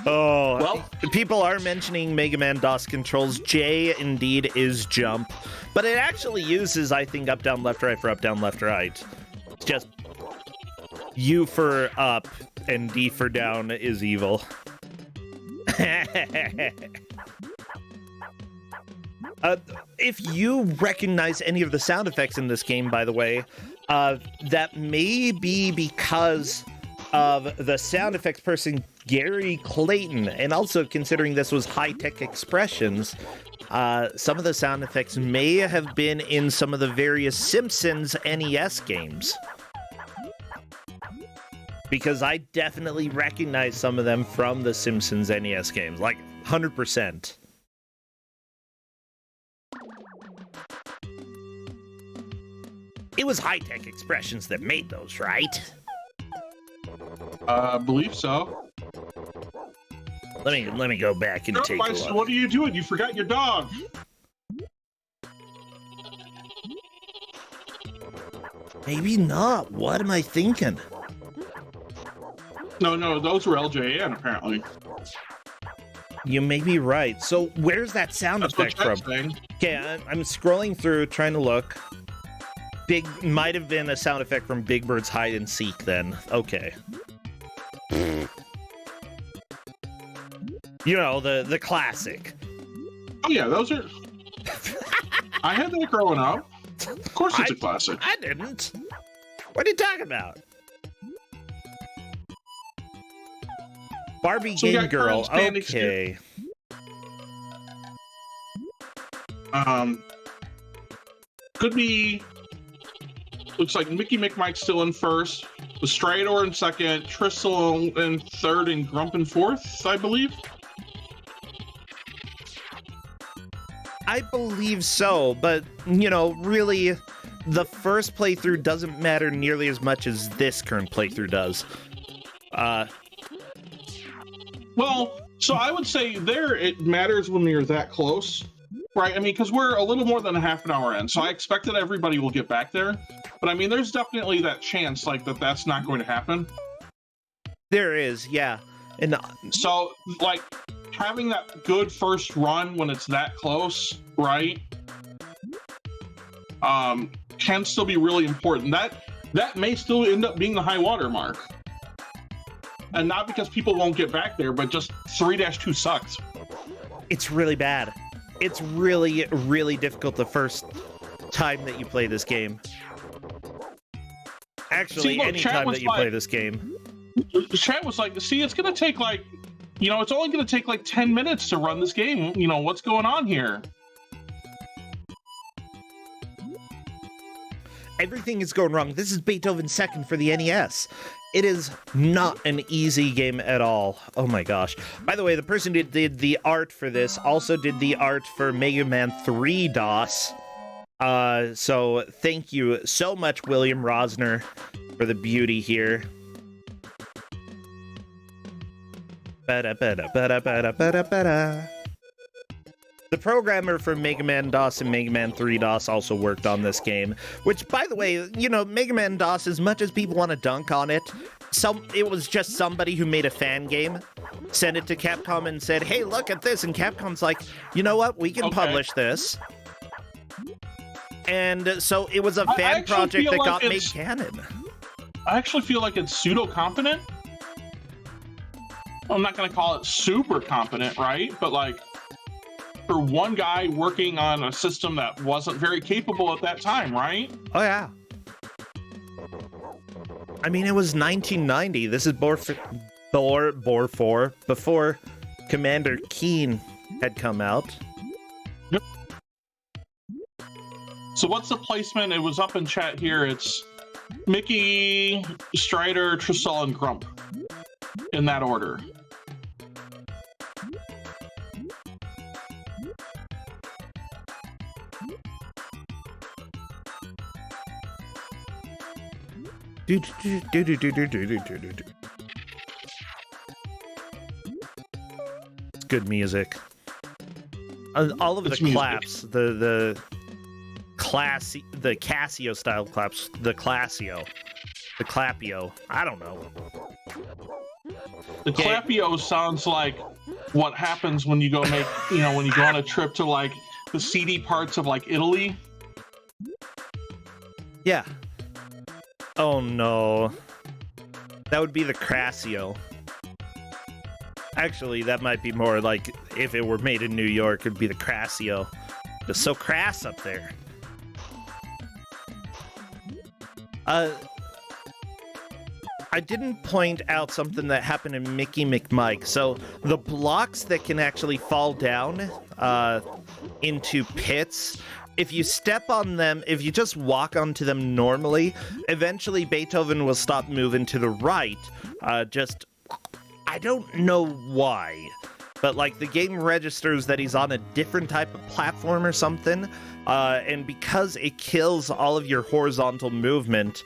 Speaker 1: Oh, well, people are mentioning Mega Man DOS controls. J indeed is jump, but it actually uses, I think, up, down, left, right for up, down, left, right. It's just U for up and D for down is evil. If you recognize any of the sound effects in this game, by the way, that may be because of the sound effects person Gary Clayton, and also considering this was high-tech expressions, some of the sound effects may have been in some of the various Simpsons NES games. Because I definitely recognize some of them from the Simpsons NES games, like 100%. It was high-tech expressions that made those, right?
Speaker 2: I believe so.
Speaker 1: Let me go back and take a look.
Speaker 2: What are you doing? You forgot your dog.
Speaker 1: Maybe not. What am I thinking?
Speaker 2: No, those were LJN apparently.
Speaker 1: You may be right. So where's that sound effect from? Okay, I'm scrolling through, trying to look. Might have been a sound effect from Big Bird's Hide and Seek then. Okay. You know, the classic.
Speaker 2: Oh yeah, those are... I had that growing up. Of course it's a classic.
Speaker 1: I didn't. What are you talking about? Barbie Game Girl. Okay.
Speaker 2: Could be... Looks like Mickey McMike's still in first, the Stridor in second, Tristal in third, and Grump in fourth, I believe.
Speaker 1: I believe so, but, you know, really, the first playthrough doesn't matter nearly as much as this current playthrough does.
Speaker 2: Well, so I would say there it matters when you're that close, right? I mean, because we're a little more than a half an hour in, so I expect that everybody will get back there. But I mean, there's definitely that chance, like, that's not going to happen.
Speaker 1: There is, yeah. And
Speaker 2: so, like, having that good first run when it's that close, right? Can still be really important. That may still end up being the high water mark. And not because people won't get back there, but just 3-2 sucks.
Speaker 1: It's really bad. It's really, really difficult the first time that you play this game. Actually, any time that you play this game.
Speaker 2: The chat was like, see, it's going to take like, it's only going to take like 10 minutes to run this game. What's going on here?
Speaker 1: Everything is going wrong. This is Beethoven 2nd for the NES. It is not an easy game at all. Oh my gosh. By the way, the person who did the art for this also did the art for Mega Man 3 DOS. So thank you so much, William Rosner, for the beauty here. Ba-da-ba-da-ba-da-ba-da-ba-da-ba-da. The programmer for Mega Man DOS and Mega Man 3 DOS also worked on this game, which, by the way, Mega Man DOS, as much as people want to dunk on it, it was just somebody who made a fan game, sent it to Capcom and said, hey, look at this, and Capcom's like, you know what, we can publish this. And so it was a fan project that got made canon.
Speaker 2: I actually feel like it's pseudo-competent. I'm not going to call it super competent, right? But, like, for one guy working on a system that wasn't very capable at that time, right?
Speaker 1: Oh, yeah. I mean, it was 1990. This is Bor 4 before Commander Keen had come out.
Speaker 2: Yep. So what's the placement? It was up in chat here. It's Mickey, Strider, Tristel, and Grump. In that order.
Speaker 1: It's good music. All of the claps, the Casio style claps, the Classio, the Clapio. I don't know.
Speaker 2: The Clapio sounds like what happens when you go make, when you go on a trip to like the seedy parts of like Italy.
Speaker 1: Yeah. Oh no. That would be the Crassio. Actually, that might be more like if it were made in New York, it'd be the Crassio. It's so crass up there. I didn't point out something that happened in Mickey McMike. So the blocks that can actually fall down into pits, if you step on them, if you just walk onto them normally, eventually Beethoven will stop moving to the right. I don't know why, but like the game registers that he's on a different type of platform or something, and because it kills all of your horizontal movement,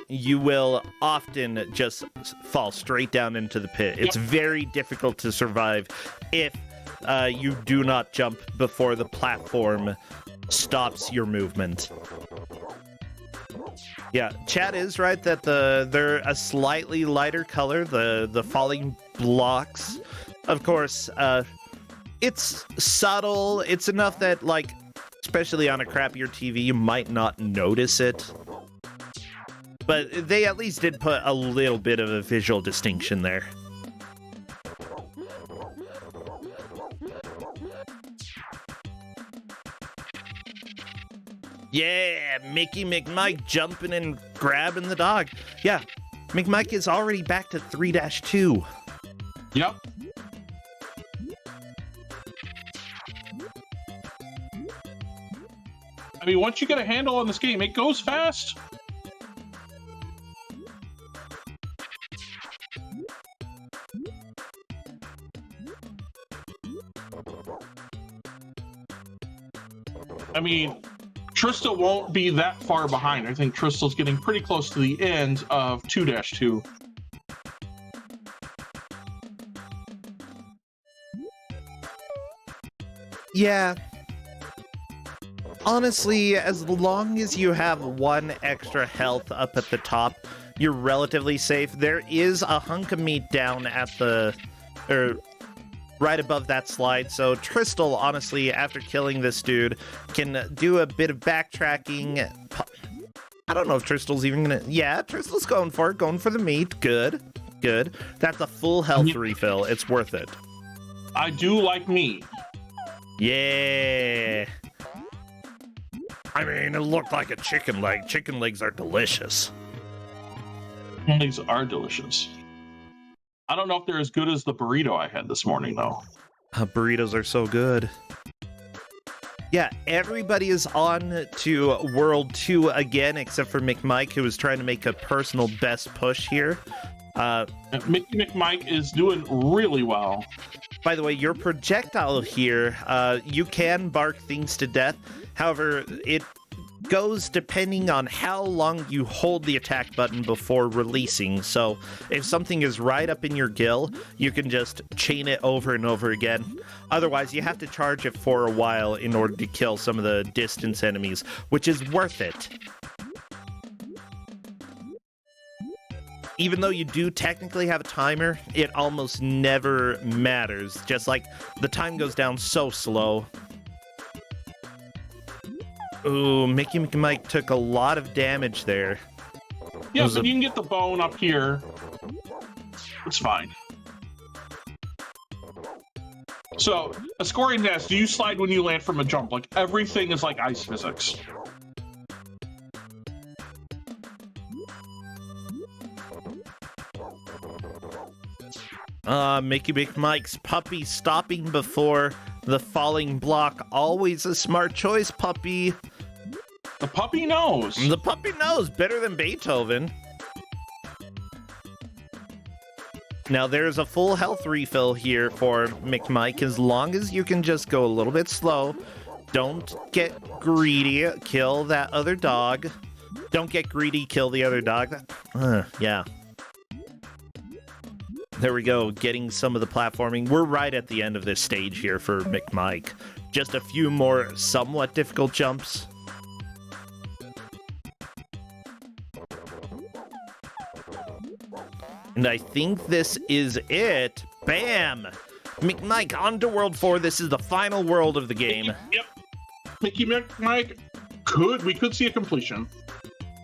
Speaker 1: you will often just fall straight down into the pit. It's very difficult to survive if you do not jump before the platform stops your movement. Yeah, chat is right that they're a slightly lighter color, the falling blocks. Of course, it's subtle. It's enough that, like, especially on a crappier TV, you might not notice it. But they at least did put a little bit of a visual distinction there. Yeah, Mickey McMike jumping and grabbing the dog. Yeah, McMike is already back to 3-2.
Speaker 2: Yep. I mean, once you get a handle on this game, it goes fast. I mean, Trista won't be that far behind. I think Trista's getting pretty close to the end of 2-2.
Speaker 1: Yeah. Honestly, as long as you have one extra health up at the top, you're relatively safe. There is a hunk of meat down at the... right above that slide, so Tristal, honestly, after killing this dude, can do a bit of backtracking. I don't know if Tristal's even gonna... Yeah, Tristal's going for it, going for the meat. Good, good. That's a full health refill. It's worth it.
Speaker 2: I do like meat.
Speaker 1: Yeah. I mean, it looked like a chicken leg. Chicken legs are delicious.
Speaker 2: Legs are delicious. I don't know if they're as good as the burrito I had this morning, though.
Speaker 1: Burritos are so good. Yeah, everybody is on to World 2 again, except for McMike, who is trying to make a personal best push here.
Speaker 2: Mickey McMike is doing really well.
Speaker 1: By the way, your projectile here, you can bark things to death. However, it goes depending on how long you hold the attack button before releasing. So if something is right up in your gill, you can just chain it over and over again. Otherwise, you have to charge it for a while in order to kill some of the distance enemies, which is worth it. Even though you do technically have a timer, it almost never matters. Just like the time goes down so slow. Ooh, Mickey McMike took a lot of damage there.
Speaker 2: Yeah, but you can get the bone up here. It's fine. So, a scoring test, do you slide when you land from a jump? Like, everything is like ice physics.
Speaker 1: Mickey McMike's puppy stopping before the falling block. Always a smart choice, puppy.
Speaker 2: The puppy knows.
Speaker 1: The puppy knows better than Beethoven. Now there's a full health refill here for McMike, as long as you can just go a little bit slow. Don't get greedy, kill that other dog. Don't get greedy, kill the other dog. Yeah. There we go, getting some of the platforming. We're right at the end of this stage here for McMike. Just a few more somewhat difficult jumps. And I think this is it. Bam! McMike on to World 4. This is the final world of the game.
Speaker 2: Yep. Mickey McMike, we could see a completion.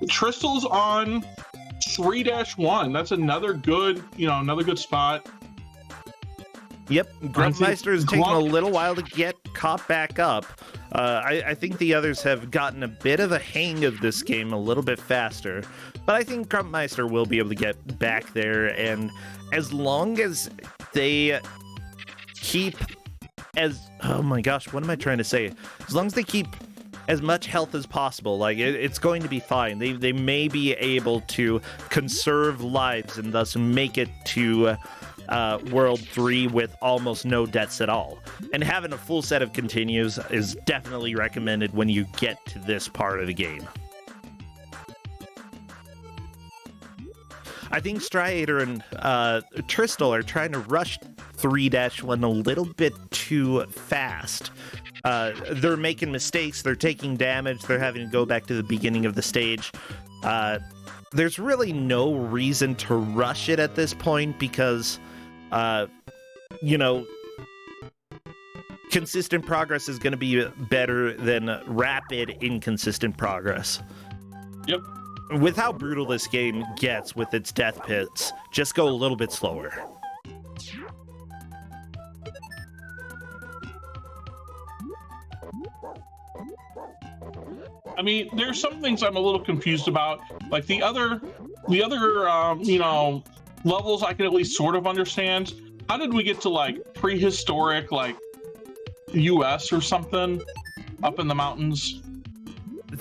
Speaker 2: Tristal's on 3-1. That's another good, another good spot.
Speaker 1: Yep, Grumpmeister is taking a little while to get caught back up. I think the others have gotten a bit of a hang of this game a little bit faster, but I think Grumpmeister will be able to get back there, and as long as they keep oh my gosh, what am I trying to say? As long as they keep as much health as possible, like it's going to be fine. They may be able to conserve lives and thus make it to World 3 with almost no deaths at all. And having a full set of continues is definitely recommended when you get to this part of the game. I think Striator and Tristal are trying to rush 3-1 a little bit too fast. They're making mistakes, they're taking damage, they're having to go back to the beginning of the stage. There's really no reason to rush it at this point because, consistent progress is going to be better than rapid, inconsistent progress.
Speaker 2: Yep.
Speaker 1: With how brutal this game gets with its death pits, just go a little bit slower.
Speaker 2: I mean, there's some things I'm a little confused about. Like the other, levels I can at least sort of understand. How did we get to like prehistoric, like US or something up in the mountains?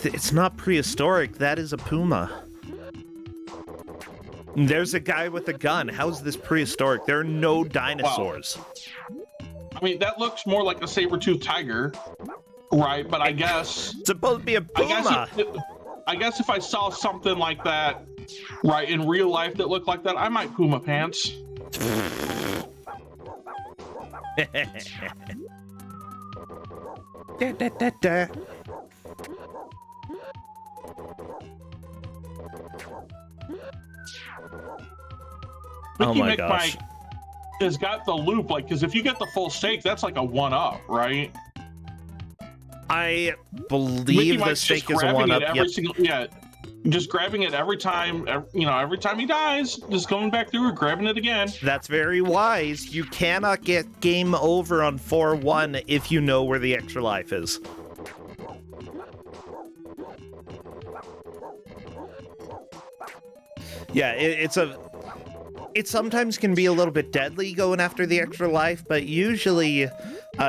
Speaker 1: It's not prehistoric. That is a puma. There's a guy with a gun. How's this prehistoric? There are no dinosaurs.
Speaker 2: Wow. I mean, that looks more like a saber-toothed tiger, right? But I guess
Speaker 1: it's supposed to be a puma.
Speaker 2: I guess if I saw something like that, right, in real life that looked like that, I might poo my pants.
Speaker 1: Da, da, da, da. Oh
Speaker 2: Mickey
Speaker 1: my
Speaker 2: Mick
Speaker 1: gosh.
Speaker 2: Mike has got the loop, like, because if you get the full stake, that's like a 1-up, right?
Speaker 1: I
Speaker 2: Mickey
Speaker 1: believe the
Speaker 2: Mike's just
Speaker 1: stake is a
Speaker 2: grabbing it
Speaker 1: 1-up.
Speaker 2: every single, just grabbing it every time, every time he dies, just going back through and grabbing it again.
Speaker 1: That's very wise. You cannot get game over on 4-1 if you know where the extra life is. Yeah, it sometimes can be a little bit deadly going after the extra life, but usually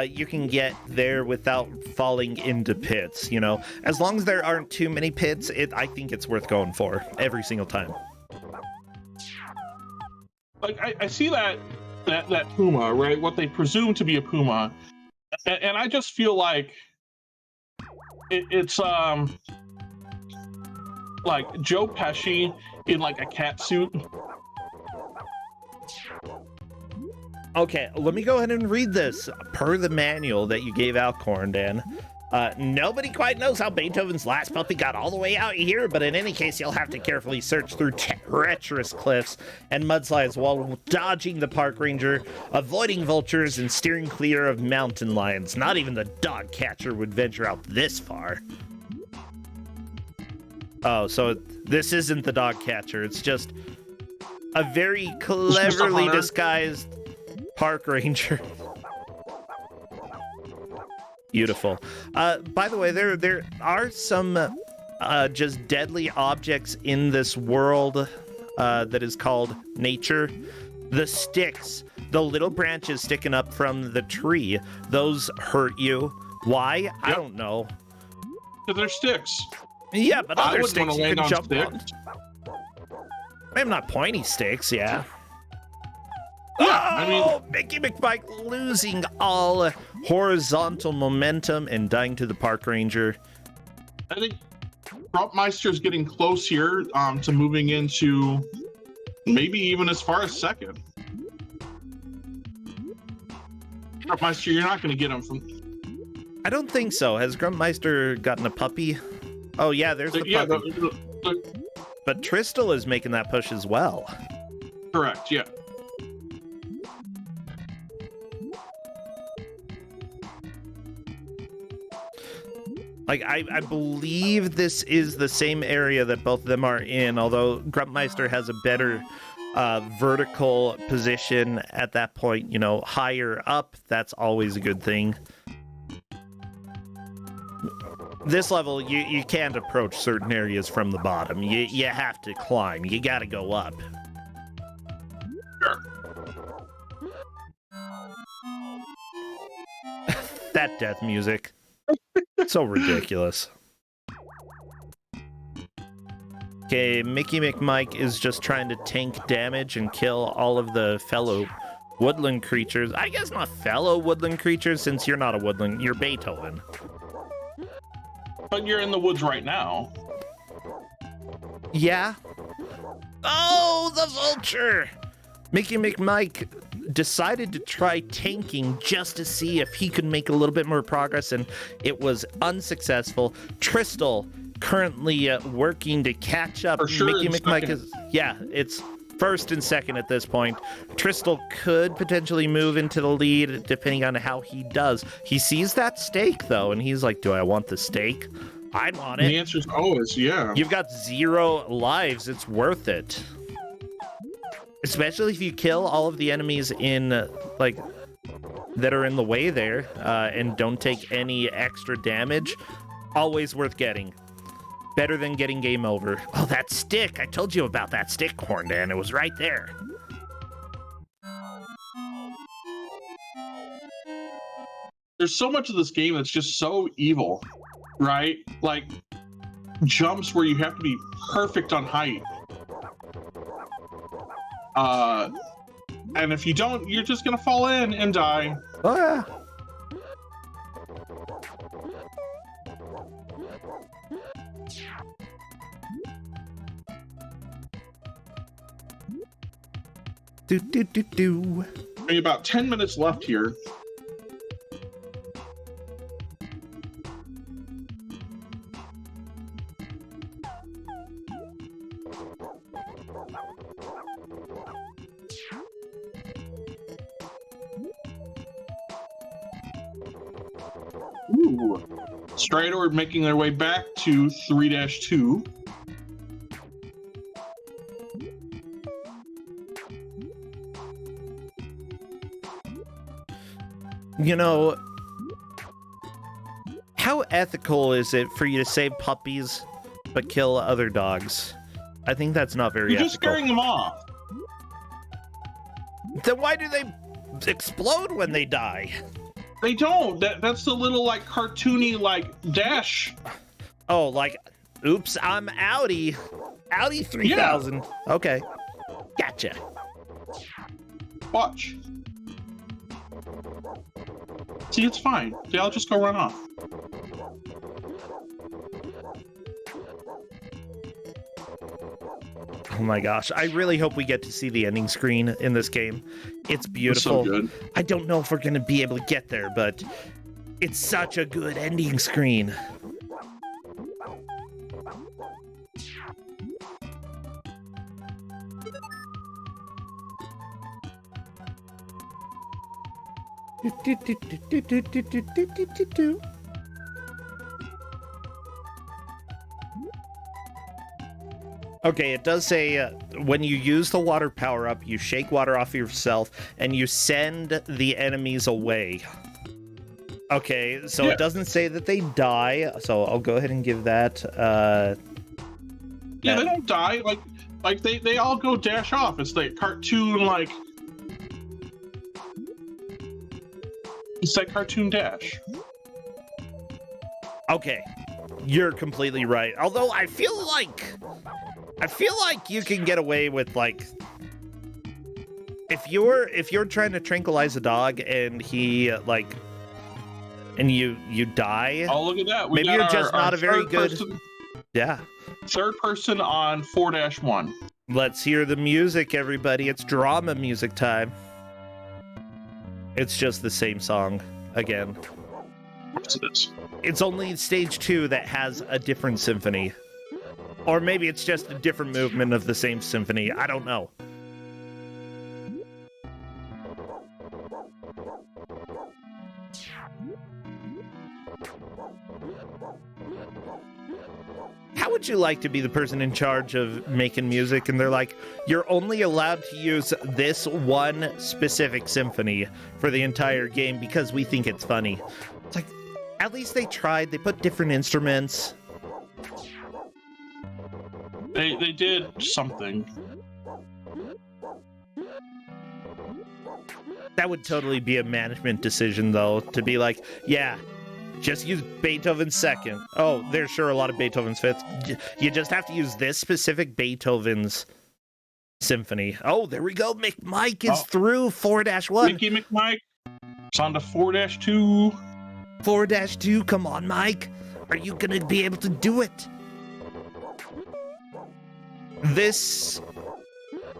Speaker 1: you can get there without falling into pits, you know? As long as there aren't too many pits, I think it's worth going for every single time.
Speaker 2: Like, I see that puma, right? What they presume to be a puma. And I just feel like it's like Joe Pesci in like a cat suit.
Speaker 1: Okay, let me go ahead and read this. Per the manual that you gave out, Corndan, nobody quite knows how Beethoven's last puppy got all the way out here, but in any case, you'll have to carefully search through treacherous cliffs and mudslides while dodging the park ranger, avoiding vultures, and steering clear of mountain lions. Not even the dog catcher would venture out this far. Oh, so this isn't the dog catcher. It's just a very cleverly disguised park ranger. Beautiful. By the way, there are some just deadly objects in this world that is called nature. The sticks, the little branches sticking up from the tree, those hurt you. Why? Yep. I don't know.
Speaker 2: Because they're sticks.
Speaker 1: Yeah, but other sticks you can jump
Speaker 2: sticks.
Speaker 1: on. Maybe not pointy sticks, yeah.
Speaker 2: Yeah,
Speaker 1: I mean, Mickey McMike losing all horizontal momentum and dying to the park ranger.
Speaker 2: I think Grumpmeister's getting close here to moving into maybe even as far as second. Grumpmeister, you're not going to get him from...
Speaker 1: I don't think so. Has Grumpmeister gotten a puppy? Oh, yeah, there's the puppy. But Tristel is making that push as well.
Speaker 2: Correct, yeah.
Speaker 1: Like, I believe this is the same area that both of them are in, although Grumpmeister has a better vertical position at that point, you know, higher up. That's always a good thing. This level, you can't approach certain areas from the bottom. You have to climb. You gotta go up.
Speaker 2: Sure.
Speaker 1: That death music. So ridiculous. Okay, Mickey McMike is just trying to tank damage and kill all of the fellow woodland creatures. I guess not fellow woodland creatures, since you're not a woodland. You're Beethoven.
Speaker 2: But you're in the woods right now.
Speaker 1: Yeah. Oh, the vulture! Mickey McMike decided to try tanking just to see if he could make a little bit more progress, and it was unsuccessful. Tristel currently working to catch up.
Speaker 2: For sure,
Speaker 1: Mickey McMike is, yeah, it's first and second at this point. Tristel could potentially move into the lead depending on how he does. He sees that stake though, and he's like, do I want the stake? I want it.
Speaker 2: The answer is always yeah.
Speaker 1: You've got 0 lives. It's worth it. Especially if you kill all of the enemies in, like, that are in the way there, and don't take any extra damage. Always worth getting. Better than getting game over. Oh, that stick! I told you about that stick, Corndan. It was right there.
Speaker 2: There's so much of this game that's just so evil, right? Like, jumps where you have to be perfect on height. And if you don't, you're just gonna fall in and die.
Speaker 1: Oh, yeah. Do.
Speaker 2: Maybe about 10 minutes left here. Ooh. Strider making their way back to 3-2.
Speaker 1: You know, how ethical is it for you to save puppies but kill other dogs? I think that's not very
Speaker 2: You're
Speaker 1: ethical.
Speaker 2: just scaring them off.
Speaker 1: Then why do they explode when they die?
Speaker 2: They don't. That's the little, like, cartoony, like, dash.
Speaker 1: Oh, like, oops, I'm outie. Outie 3000. Yeah. Okay. Gotcha.
Speaker 2: Watch. See, it's fine. They'll just go run off.
Speaker 1: Oh my gosh, I really hope we get to see the ending screen in this game. It's beautiful.
Speaker 2: It's so good.
Speaker 1: I don't know if we're going to be able to get there, but it's such a good ending screen. Okay, it does say when you use the water power-up, you shake water off yourself, and you send the enemies away. Okay, so It doesn't say that they die, so I'll go ahead and give that...
Speaker 2: Yeah, they don't die. Like they all go dash off. It's like cartoon, like... It's like cartoon dash.
Speaker 1: Okay, you're completely right. Although I feel like you can get away with, like, if you're trying to tranquilize a dog and he and you die.
Speaker 2: Oh, look at that!
Speaker 1: Maybe you're just not a very good. Yeah.
Speaker 2: Third person on 4-1.
Speaker 1: Let's hear the music, everybody. It's drama music time. It's just the same song again. It's only stage 2 that has a different symphony. Or maybe it's just a different movement of the same symphony. I don't know. How would you like to be the person in charge of making music and they're like, you're only allowed to use this one specific symphony for the entire game because we think it's funny? It's like, at least they tried. They put different instruments.
Speaker 2: They did something.
Speaker 1: That would totally be a management decision, though, to be like, yeah, just use Beethoven's second. Oh, there's sure a lot of Beethoven's fifth. You just have to use this specific Beethoven's symphony. Oh, there we go. McMike is through 4-1.
Speaker 2: Mickey McMike. It's on to 4-2.
Speaker 1: 4-2. Come on, Mike. Are you going to be able to do it? This...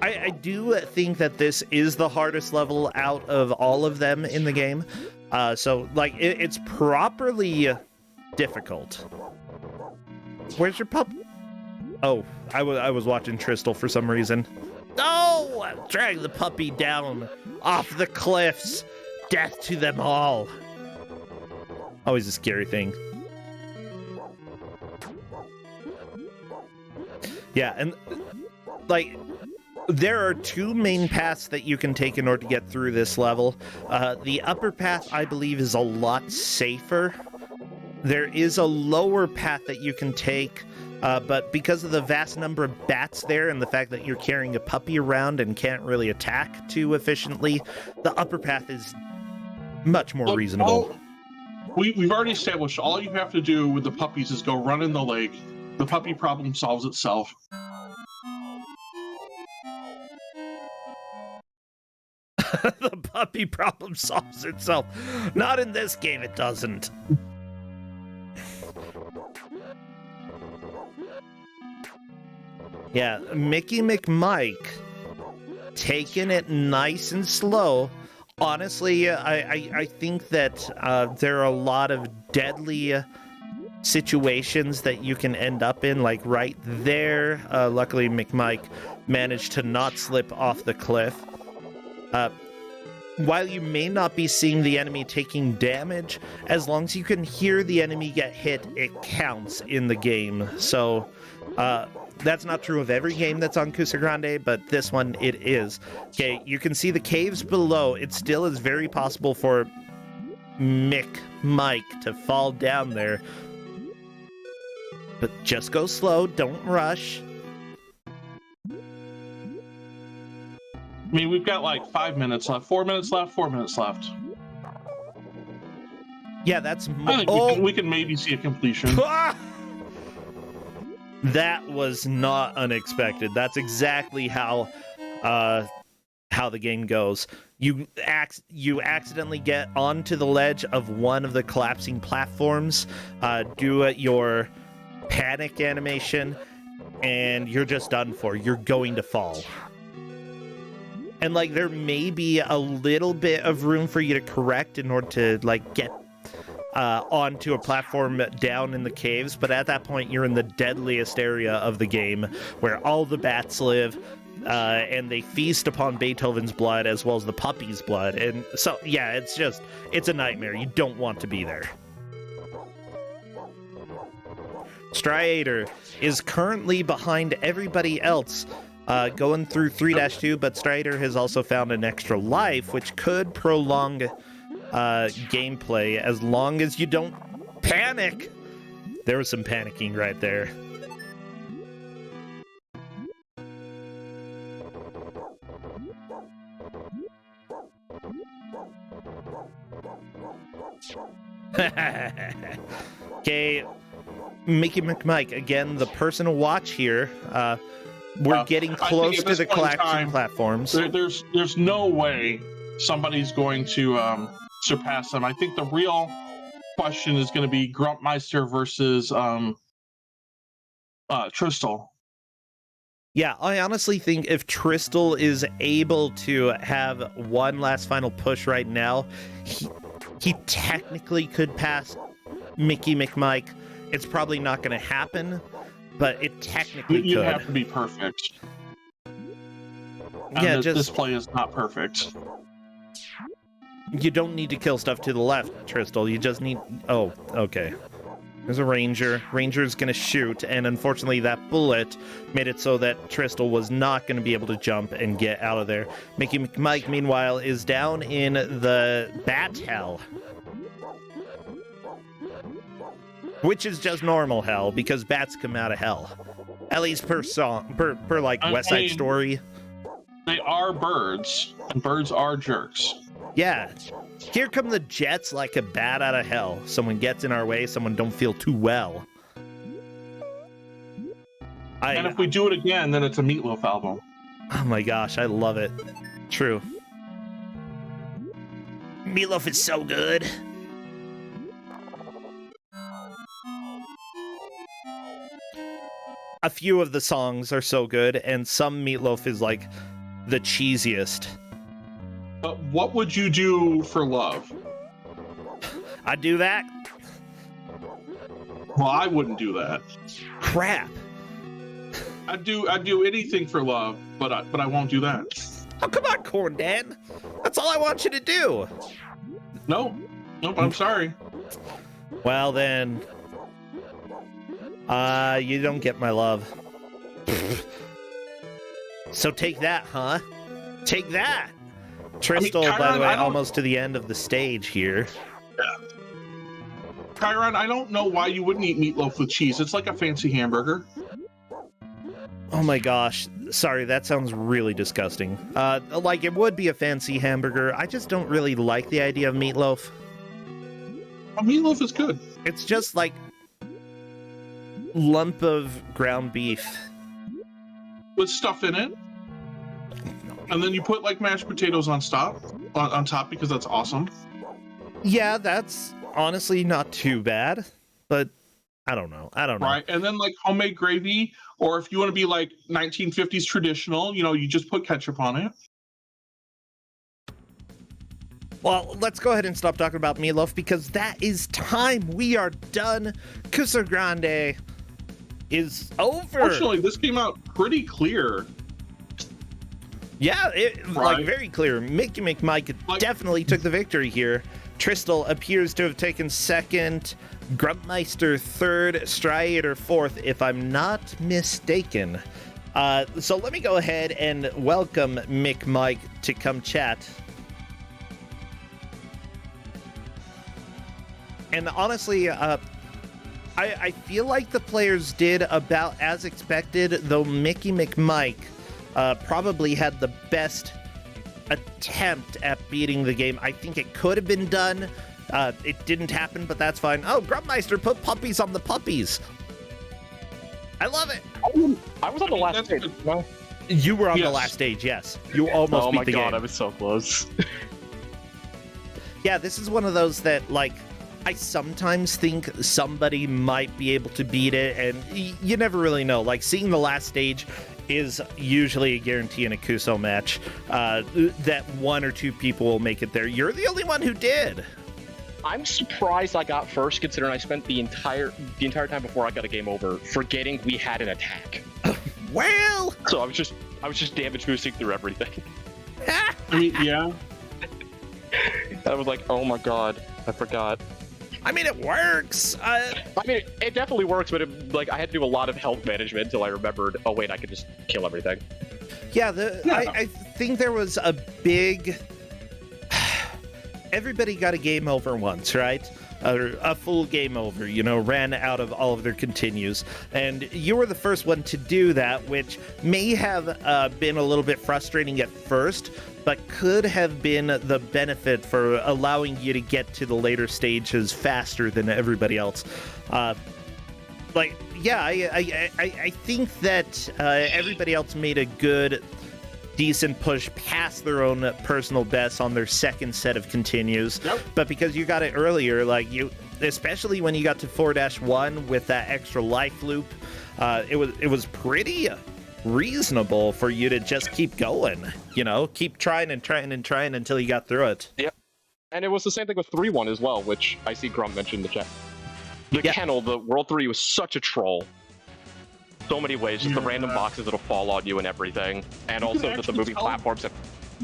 Speaker 1: I do think that this is the hardest level out of all of them in the game. So, like, it's properly difficult. Where's your pup? Oh, I was watching Tristal for some reason. Oh, drag the puppy down off the cliffs. Death to them all. Always a scary thing. Yeah, and, like... There are two main paths that you can take in order to get through this level. The upper path, I believe, is a lot safer. There is a lower path that you can take, but because of the vast number of bats there and the fact that you're carrying a puppy around and can't really attack too efficiently, the upper path is much more reasonable.
Speaker 2: We've already established all you have to do with the puppies is go run in the lake. The puppy problem solves itself.
Speaker 1: The puppy problem solves itself. Not in this game, it doesn't. Yeah, Mickey McMike taking it nice and slow. Honestly, I think that there are a lot of deadly situations that you can end up in, like right there. Luckily, McMike managed to not slip off the cliff. while you may not be seeing the enemy taking damage, as long as you can hear the enemy get hit, it counts in the game. So that's not true of every game that's on Kusog7ande, but this one it is. Okay, you can see the caves below. It still is very possible for Mike to fall down there. But just go slow, don't rush.
Speaker 2: I mean, we've got like 5 minutes left, 4 minutes left, 4 minutes left.
Speaker 1: Yeah, that's...
Speaker 2: I think we can maybe see a completion.
Speaker 1: That was not unexpected. That's exactly how the game goes. You accidentally get onto the ledge of one of the collapsing platforms, do your panic animation, and you're just done for. You're going to fall. And, like, there may be a little bit of room for you to correct in order to, like, get onto a platform down in the caves, but at that point, you're in the deadliest area of the game, where all the bats live, and they feast upon Beethoven's blood as well as the puppy's blood. And so, yeah, it's a nightmare. You don't want to be there. Striator is currently behind everybody else, going through 3-2, but Strider has also found an extra life, which could prolong gameplay as long as you don't panic. There was some panicking right there. Okay, Mickey McMike, again, the person to watch here. We're getting close to the collapsing platforms.
Speaker 2: There's no way somebody's going to surpass them. I think the real question is going to be Grumpmeister versus Tristal.
Speaker 1: Yeah, I honestly think if Tristal is able to have one last final push right now, he technically could pass Mickey McMike. It's probably not going to happen, but it technically
Speaker 2: You'd
Speaker 1: could.
Speaker 2: have to be perfect.
Speaker 1: Yeah,
Speaker 2: this play is not perfect.
Speaker 1: You don't need to kill stuff to the left, Tristal. You just need... Oh, okay. There's a Ranger. Ranger's going to shoot, and unfortunately that bullet made it so that Tristal was not going to be able to jump and get out of there. Mickey McMike, meanwhile, is down in the bat hell. Which is just normal hell, because bats come out of hell. At least per song, per like West Side Story.
Speaker 2: They are birds, and birds are jerks.
Speaker 1: Yeah. Here come the jets like a bat out of hell. Someone gets in our way, someone don't feel too well.
Speaker 2: And if we do it again, then it's a Meatloaf album.
Speaker 1: Oh my gosh, I love it. True. Meatloaf is so good. A few of the songs are so good, and some Meatloaf is like the cheesiest.
Speaker 2: What would you do for love?
Speaker 1: I'd do that.
Speaker 2: Well, I wouldn't do that.
Speaker 1: Crap.
Speaker 2: I'd do anything for love, but I won't do that.
Speaker 1: Oh, come on, Corn Dan. That's all I want you to do.
Speaker 2: Nope, I'm sorry.
Speaker 1: Well, then... you don't get my love. So take that, huh? Take that! Tristal,
Speaker 2: Chiron,
Speaker 1: by the way, almost to the end of the stage here.
Speaker 2: Yeah. Chiron, I don't know why you wouldn't eat meatloaf with cheese. It's like a fancy hamburger.
Speaker 1: Oh my gosh. Sorry, that sounds really disgusting. Like, it would be a fancy hamburger. I just don't really like the idea of meatloaf.
Speaker 2: Well, meatloaf is good.
Speaker 1: It's just like lump of ground beef.
Speaker 2: With stuff in it. And then you put like mashed potatoes on top because that's awesome.
Speaker 1: Yeah, that's honestly not too bad, but I don't know.
Speaker 2: Right, and then like homemade gravy, or if you want to be like 1950s traditional, you just put ketchup on it.
Speaker 1: Well, let's go ahead and stop talking about meatloaf because that is time. We are done. Kusog7ande is over.
Speaker 2: Fortunately, this came out pretty clear.
Speaker 1: Yeah,
Speaker 2: Right.
Speaker 1: like very clear. Mickey McMike
Speaker 2: Like-
Speaker 1: definitely took the victory here. Tristal appears to have taken second, Grumpmeister third, Striator fourth, if I'm not mistaken. So let me go ahead and welcome McMike to come chat. And honestly, I feel like the players did about as expected, though Mickey McMike probably had the best attempt at beating the game. I think it could have been done. It didn't happen, but that's fine. Oh, Grumpmeister put puppies on the puppies. I love it.
Speaker 3: I was on the last
Speaker 2: that's
Speaker 3: stage.
Speaker 2: good.
Speaker 3: No?
Speaker 1: You were on the
Speaker 2: Yes.
Speaker 1: last stage, yes. You almost
Speaker 3: Oh
Speaker 1: beat
Speaker 3: my
Speaker 1: the
Speaker 3: god,
Speaker 1: game.
Speaker 3: I was so close.
Speaker 1: Yeah, this is one of those that, like, I sometimes think somebody might be able to beat it, and you never really know. Like, seeing the last stage is usually a guarantee in a Kuso match that one or two people will make it there. You're the only one who did.
Speaker 3: I'm surprised I got first, considering I spent the entire time before I got a game over forgetting we had an attack.
Speaker 1: Well,
Speaker 3: So I was just damage boosting through everything.
Speaker 2: I mean, yeah.
Speaker 3: I was like, oh my god, I forgot.
Speaker 1: I mean, it works.
Speaker 3: I mean, it definitely works, but I had to do a lot of health management until I remembered, oh wait, I could just kill everything.
Speaker 1: Yeah,
Speaker 2: Yeah.
Speaker 1: I think there was a big... Everybody got a game over once, right? A full game over, ran out of all of their continues. And you were the first one to do that, which may have been a little bit frustrating at first, but could have been the benefit for allowing you to get to the later stages faster than everybody else. I think that everybody else made a good, decent push past their own personal bests on their second set of continues.
Speaker 2: Yep.
Speaker 1: But because you got it earlier, especially when you got to 4-1 with that extra life loop, it was pretty reasonable for you to just keep going. Keep trying and trying and trying until you got through it.
Speaker 3: Yep. And it was the same thing with 3-1 as well, which I see Grump mentioned in the chat. The
Speaker 1: Yeah.
Speaker 3: kennel, the World 3 was such a troll. So many ways, just the
Speaker 2: Yeah.
Speaker 3: random boxes that'll fall on you and everything. And
Speaker 2: You
Speaker 3: also
Speaker 2: can
Speaker 3: that the
Speaker 2: actually
Speaker 3: moving
Speaker 2: tell-
Speaker 3: platforms have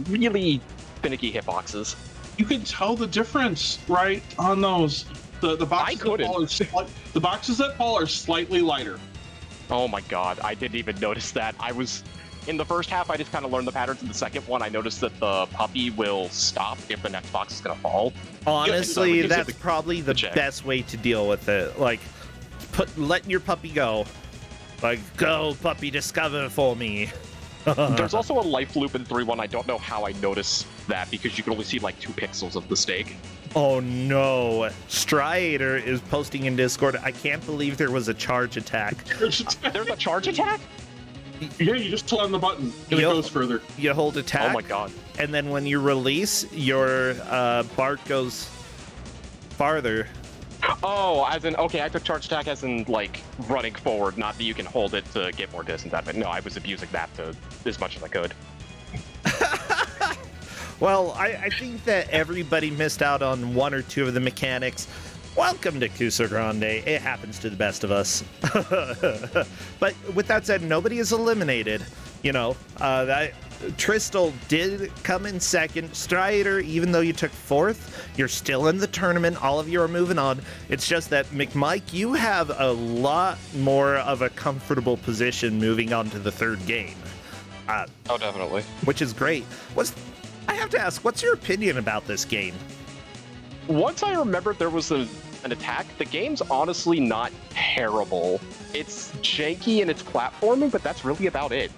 Speaker 3: really finicky hitboxes.
Speaker 2: You can tell the difference, right, on those. The boxes
Speaker 3: couldn't.
Speaker 2: that fall are the boxes that fall are slightly lighter.
Speaker 3: Oh my god, I didn't even notice that. In the first half, I just kind of learned the patterns. In the second one, I noticed that the puppy will stop if the next box is going to fall.
Speaker 1: Honestly,
Speaker 3: Yeah,
Speaker 1: that's
Speaker 3: the-
Speaker 1: probably the
Speaker 3: check.
Speaker 1: best way to deal with it. Like, letting your puppy go. Like, go, puppy, discover for me.
Speaker 3: There's also a life loop in 3-1. I don't know how I noticed that, because you can only see like 2 pixels of the stake.
Speaker 1: Oh no. Striator is posting in Discord. I can't believe there was a charge attack.
Speaker 3: There's a charge attack?
Speaker 2: Yeah, you just pull on the button and it
Speaker 1: Yep.
Speaker 2: goes further.
Speaker 1: You hold
Speaker 3: Oh
Speaker 1: attack,
Speaker 3: my god.
Speaker 1: and then when you release, your bark goes farther.
Speaker 3: Oh, as in, okay, I took charge attack as in, like, running forward, not that you can hold it to get more distance out of it. No, I was abusing that to as much as I could.
Speaker 1: Well, I think that everybody missed out on one or two of the mechanics. Welcome to Kusog7ande. It happens to the best of us. But with that said, nobody is eliminated. Tristal did come in second. Striator, even though you took fourth, you're still in the tournament. All of you are moving on. It's just that, McMike, you have a lot more of a comfortable position moving on to the third game,
Speaker 3: Oh, definitely.
Speaker 1: which is great. I have to ask, what's your opinion about this game?
Speaker 3: Once I remembered there was an attack, the game's honestly not terrible. It's janky in its platforming, but that's really about it.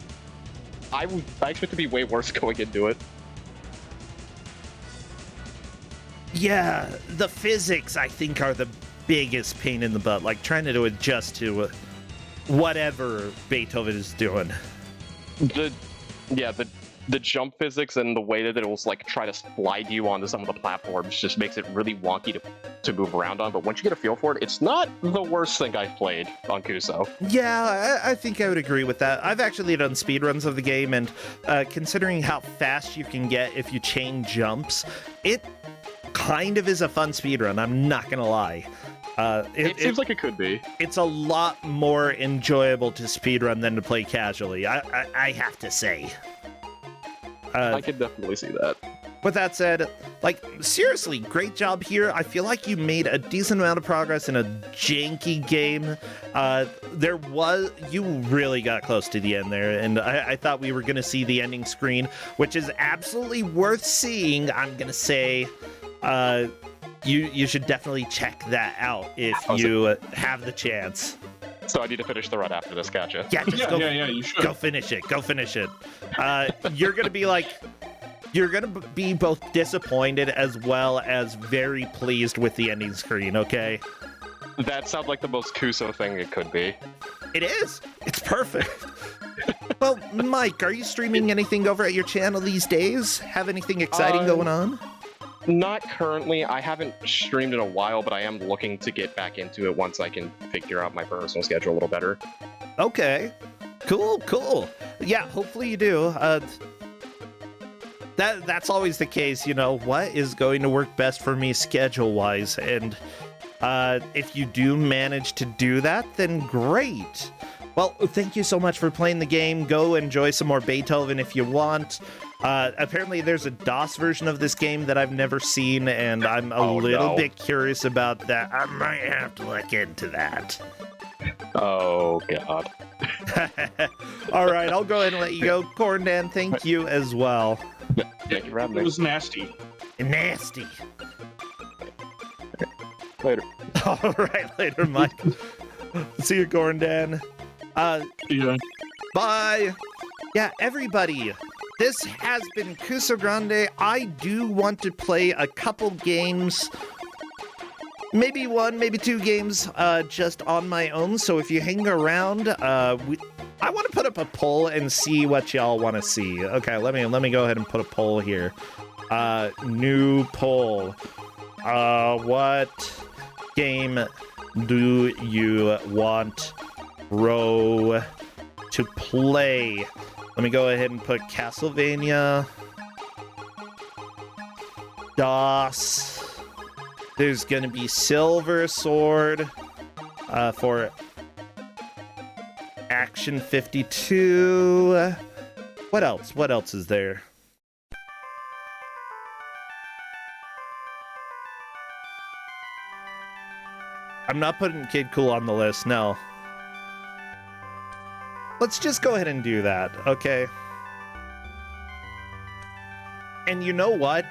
Speaker 3: I expect it to be way worse going into it.
Speaker 1: Yeah, the physics, I think, are the biggest pain in the butt. Like, trying to adjust to whatever Beethoven is doing.
Speaker 3: The jump physics and the way that it'll like try to slide you onto some of the platforms just makes it really wonky to move around on. But once you get a feel for it, it's not the worst thing I've played on Kuso.
Speaker 1: Yeah, I think I would agree with that. I've actually done speedruns of the game, and considering how fast you can get if you chain jumps, it kind of is a fun speedrun, I'm not gonna lie.
Speaker 3: It seems like it could be.
Speaker 1: It's a lot more enjoyable to speedrun than to play casually, I have to say.
Speaker 3: I could definitely see that.
Speaker 1: With that said, like, seriously, great job here. I feel like you made a decent amount of progress in a janky game. You really got close to the end there, and I thought we were going to see the ending screen, which is absolutely worth seeing. I'm going to say you should definitely check that out if you have the chance.
Speaker 3: So I need to finish the run after this, gotcha.
Speaker 1: Yeah,
Speaker 2: you should.
Speaker 1: Go finish it. You're going to be like... You're going to be both disappointed as well as very pleased with the ending screen, okay?
Speaker 3: That sounds like the most Kuso thing it could be.
Speaker 1: It is. It's perfect. Well, Mike, are you streaming anything over at your channel these days? Have anything exciting going on?
Speaker 3: Not currently. I haven't streamed in a while, but I am looking to get back into it once I can figure out my personal schedule a little better.
Speaker 1: Okay. Cool. Yeah, hopefully you do. That's always the case, you know, what is going to work best for me schedule-wise, and if you do manage to do that, then great. Well, thank you so much for playing the game. Go enjoy some more Beethoven if you want. Apparently there's a DOS version of this game that I've never seen, and I'm a little bit curious about that. I might have to look into that.
Speaker 3: Oh, God.
Speaker 1: All right, I'll go ahead and let you go. Corndan, thank you as well.
Speaker 3: Thank you for having me.
Speaker 2: It was nasty.
Speaker 1: Nasty.
Speaker 3: Later.
Speaker 1: All right, later, Mike. See you, Corndan.
Speaker 2: Yeah.
Speaker 1: Bye. Yeah, everybody. This has been Kusog7ande. I do want to play a couple games. Maybe one, maybe two games just on my own. So if you hang around, I want to put up a poll and see what y'all want to see. Okay, let me go ahead and put a poll here. New poll. What game do you want Ro to play? Let me go ahead and put Castlevania. DOS. There's gonna be Silver Sword for Action 52. What else? What else is there? I'm not putting Kid Cool on the list, no. Let's just go ahead and do that, okay? And you know what?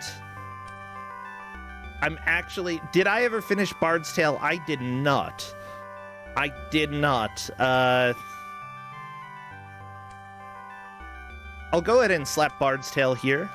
Speaker 1: Did I ever finish Bard's Tale? I did not. I did not. I'll go ahead and slap Bard's Tale here.